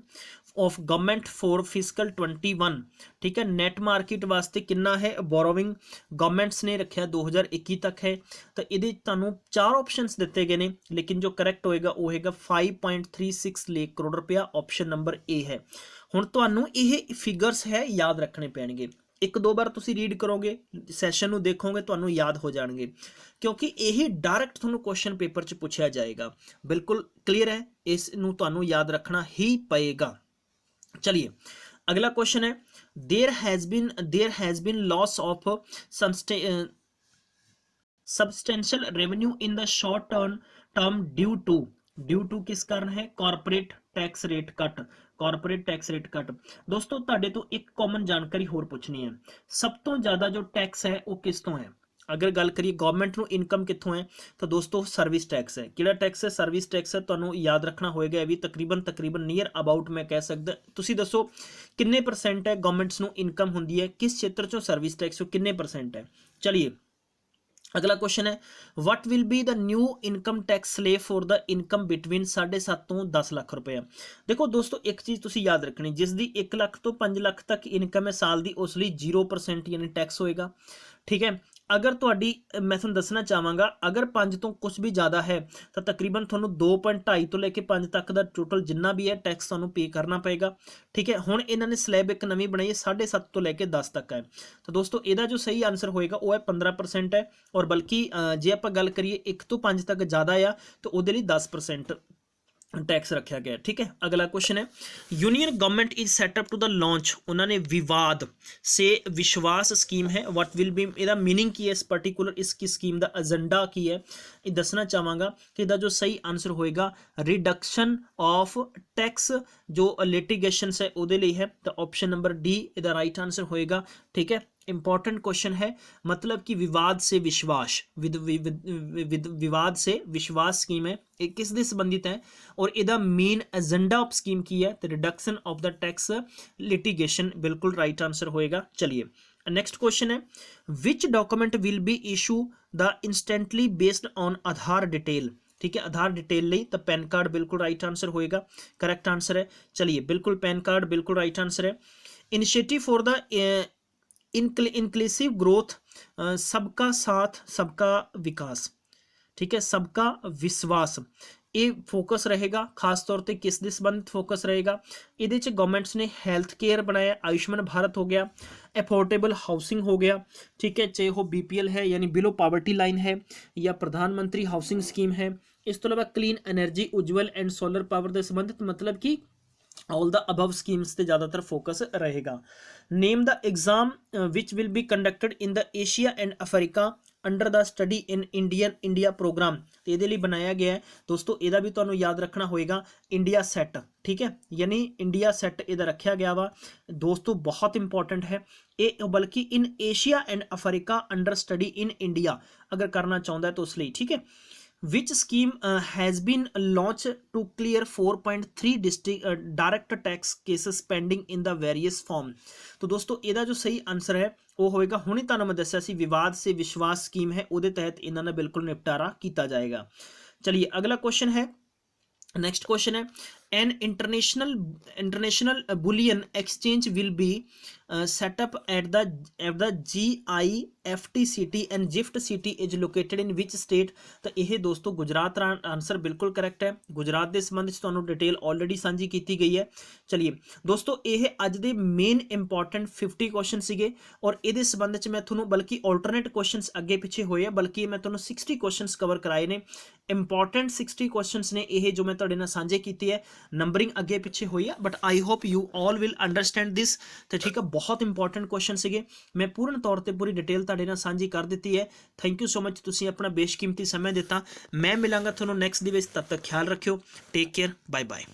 A: of government for fiscal 21। ठीक है, नेट मार्केट वास्ते कितना है बोरोविंग गवर्नमेंट्स ने रखा 2021 तक है। तो ये तुहानू 4 ऑप्शंस दिते गए हैं, लेकिन जो करैक्ट होएगा वो होएगा 5.36 लाख करोड़ रुपया, ऑप्शन नंबर ए है। हुण तुहानू ये फिगर्स है याद रखने पैणगे, एक दो बार तुसी रीड करोगे सैशन नू देखोगे तुहानू याद हो जाएंगे, क्योंकि यही डायरैक्ट तुहानू क्वेश्चन पेपर च पूछा जाएगा। बिल्कुल क्लीयर है, इस नू तुहानू याद रखना ही पएगा। चलिए अगला क्वेश्चन है there has been loss of substantial revenue in the short term due to किस कारण है, corporate tax rate cut, corporate tax rate cut. दोस्तों तुहाडे तो एक कॉमन जानकारी होर पूछनी है, सब तो ज़्यादा जो टैक्स है वो किस तो है। अगर गल करिए गवर्नमेंट नू इनकम कित्थों है तो दोस्तों सर्विस टैक्स है। किहड़ा टैक्स है, सर्विस टैक्स है। तुहानू याद रखना होएगा भी तकरीबन नियर अबाउट मैं कह सकदा। तुसी दसो किन्ने परसेंट है गवर्नमेंट्स नू इनकम हुंदी है, किस क्षेत्र चों सर्विस टैक्स किन्ने परसेंट है। चलिए अगला क्वेश्चन है what will be the new income tax slab for the income between 7.5 तो 10 लाख रुपया। देखो दोस्तों एक चीज़ तुसी याद रखनी, जिसकी 1 लाख तो 5 लाख तक इनकम है साल की, उस लिए 0% यानी टैक्स होएगा। ठीक है, अगर तुहाडी मैं तुहानू दसना चाहांगा अगर 5 तो कुछ भी ज़्यादा है तो तकरीबन तुहानू 2.2 तो लेके 5 तक का टोटल जिन्ना भी है टैक्स तुहानू पे करना पएगा। ठीक है, हुण इन्होंने स्लैब एक नवी बनाई है 7.5 तो लेके 10 तक है। तो दोस्तों ਇਹਦਾ जो सही आंसर होएगा वो है 15% है, और बल्कि जे आप गल करिए 1 तो 5 तक ज़्यादा आ तो वो 10% टैक्स रखा गया। ठीक है, अगला क्वेश्चन है union government is set up to the launch, उन्होंने विवाद से विश्वास स्कीम है। व्हाट विल बी इसका मीनिंग की है, इस पर्टिकुलर इसकी स्कीम का एजेंडा की है, ये दसना चाहांगा कि इसका जो सही आंसर होएगा रिडक्शन ऑफ टैक्स जो लिटिगेशन है उसदे लिए है। तो ऑप्शन नंबर डी इसका राइट आंसर होएगा। ठीक है, इंपॉर्टेंट क्वेश्चन है, मतलब कि विवाद से विश्वास विवाद से विश्वास स्कीम है, ये किस दे संबंधित है और इसका मेन एजेंडा ऑफ स्कीम की है, तो reduction of the tax litigation बिल्कुल राइट आंसर होएगा। चलिए नेक्स्ट क्वेश्चन है which document will be issue the instantly based on Aadhaar detail. ठीक है, आधार डिटेल ਲਈ तो पैन कार्ड बिल्कुल राइट आंसर होएगा, करेक्ट आंसर है। चलिए बिल्कुल पैन कार्ड बिल्कुल राइट आंसर है। Initiative for the inclusive growth, सबका साथ सबका विकास। ठीक है, सबका विश्वास ये फोकस रहेगा, खास तौर पे किस दे संबंधित फोकस रहेगा। ये गवर्नमेंट्स ने हैल्थ केयर बनाया, आयुष्मान भारत हो गया, अफोर्डेबल हाउसिंग हो गया। ठीक है, चाहे वो BPL है यानी बिलो पॉवर्टी लाइन है या प्रधानमंत्री हाउसिंग स्कीम है। इस तो अलावा clean energy Ujjwal and solar power से संबंधित, मतलब कि ऑल द अबव स्कीम्स से ज़्यादातर फोकस रहेगा। Name the exam which will be conducted in the Asia and Africa under the study in India program. तो ये लिए बनाया गया है दोस्तों, यदा भी तुहानू याद रखना होएगा इंडिया सैट। ठीक है, यानी इंडिया सैट यदा रखा गया वा दोस्तों, बहुत इंपॉर्टेंट है ये, बल्कि in Asia and Africa under study in India अगर करना चाहता है तो उसलिए। ठीक है, which scheme has been launched to clear 4.3 district direct tax cases pending in the various form। तो दोस्तों ਇਹਦਾ जो सही आंसर है वो होएगा, ਹੁਣੇ ਤੁਹਾਨੂੰ ਮੈਂ ਦੱਸਿਆ ਸੀ विवाद से विश्वास स्कीम है, ਉਹਦੇ तहत ਇਹਨਾਂ ਦਾ ਬਿਲकुल निपटारा किया जाएगा। चलिए अगला क्वेश्चन है, नेक्स्ट क्वेश्चन है, an international bullion exchange will be set up at the GIFT city and GIFT city is located in which state। तो ਇਹ ਦੋਸਤੋ गुजरात आंसर बिल्कुल करैक्ट है। गुजरात के संबंध में ਤੁਹਾਨੂੰ डिटेल ऑलरेडी ਸਾਂਝੀ ਕੀਤੀ ਗਈ है। चलिए दोस्तों ਇਹ ਅੱਜ ਦੇ मेन इंपॉर्टेंट 50 क्वेश्चन ਸੀਗੇ और ਇਹਦੇ संबंध ਚ मैं ਤੁਹਾਨੂੰ बल्कि ऑल्टरनेट क्वेश्चनस ਅੱਗੇ ਪਿੱਛੇ ਹੋਏ ਆ, बल्कि मैं ਤੁਹਾਨੂੰ 60 क्वेश्चनस कवर कराए ने। इंपॉर्टेंट 60 क्वेश्चनस ने ਇਹ जो मैं ਤੁਹਾਡੇ ਨਾਲ ਸਾਂਝੇ ਕੀਤੀ ਹੈ, नंबरिंग ਅੱਗੇ ਪਿੱਛੇ ਹੋਈ ਆ, but I hope you all will understand this. तो ठीक है, बहुत इंपॉर्टेंट क्वेश्चन ਸੀਗੇ, मैं पूर्ण तौर पर पूरी डिटेल ਤੁਹਾਡੇ ਨਾਲ ਸਾਂਝੀ कर ਦਿੱਤੀ है। थैंक यू सो मच, ਤੁਸੀਂ अपना बेशकीमती समय ਦਿੱਤਾ। मैं मिलांगा ਤੁਹਾਨੂੰ नैक्सट ਦੇ ਵਿੱਚ, तब तक ख्याल रखियो, टेक केयर, बाय बाय।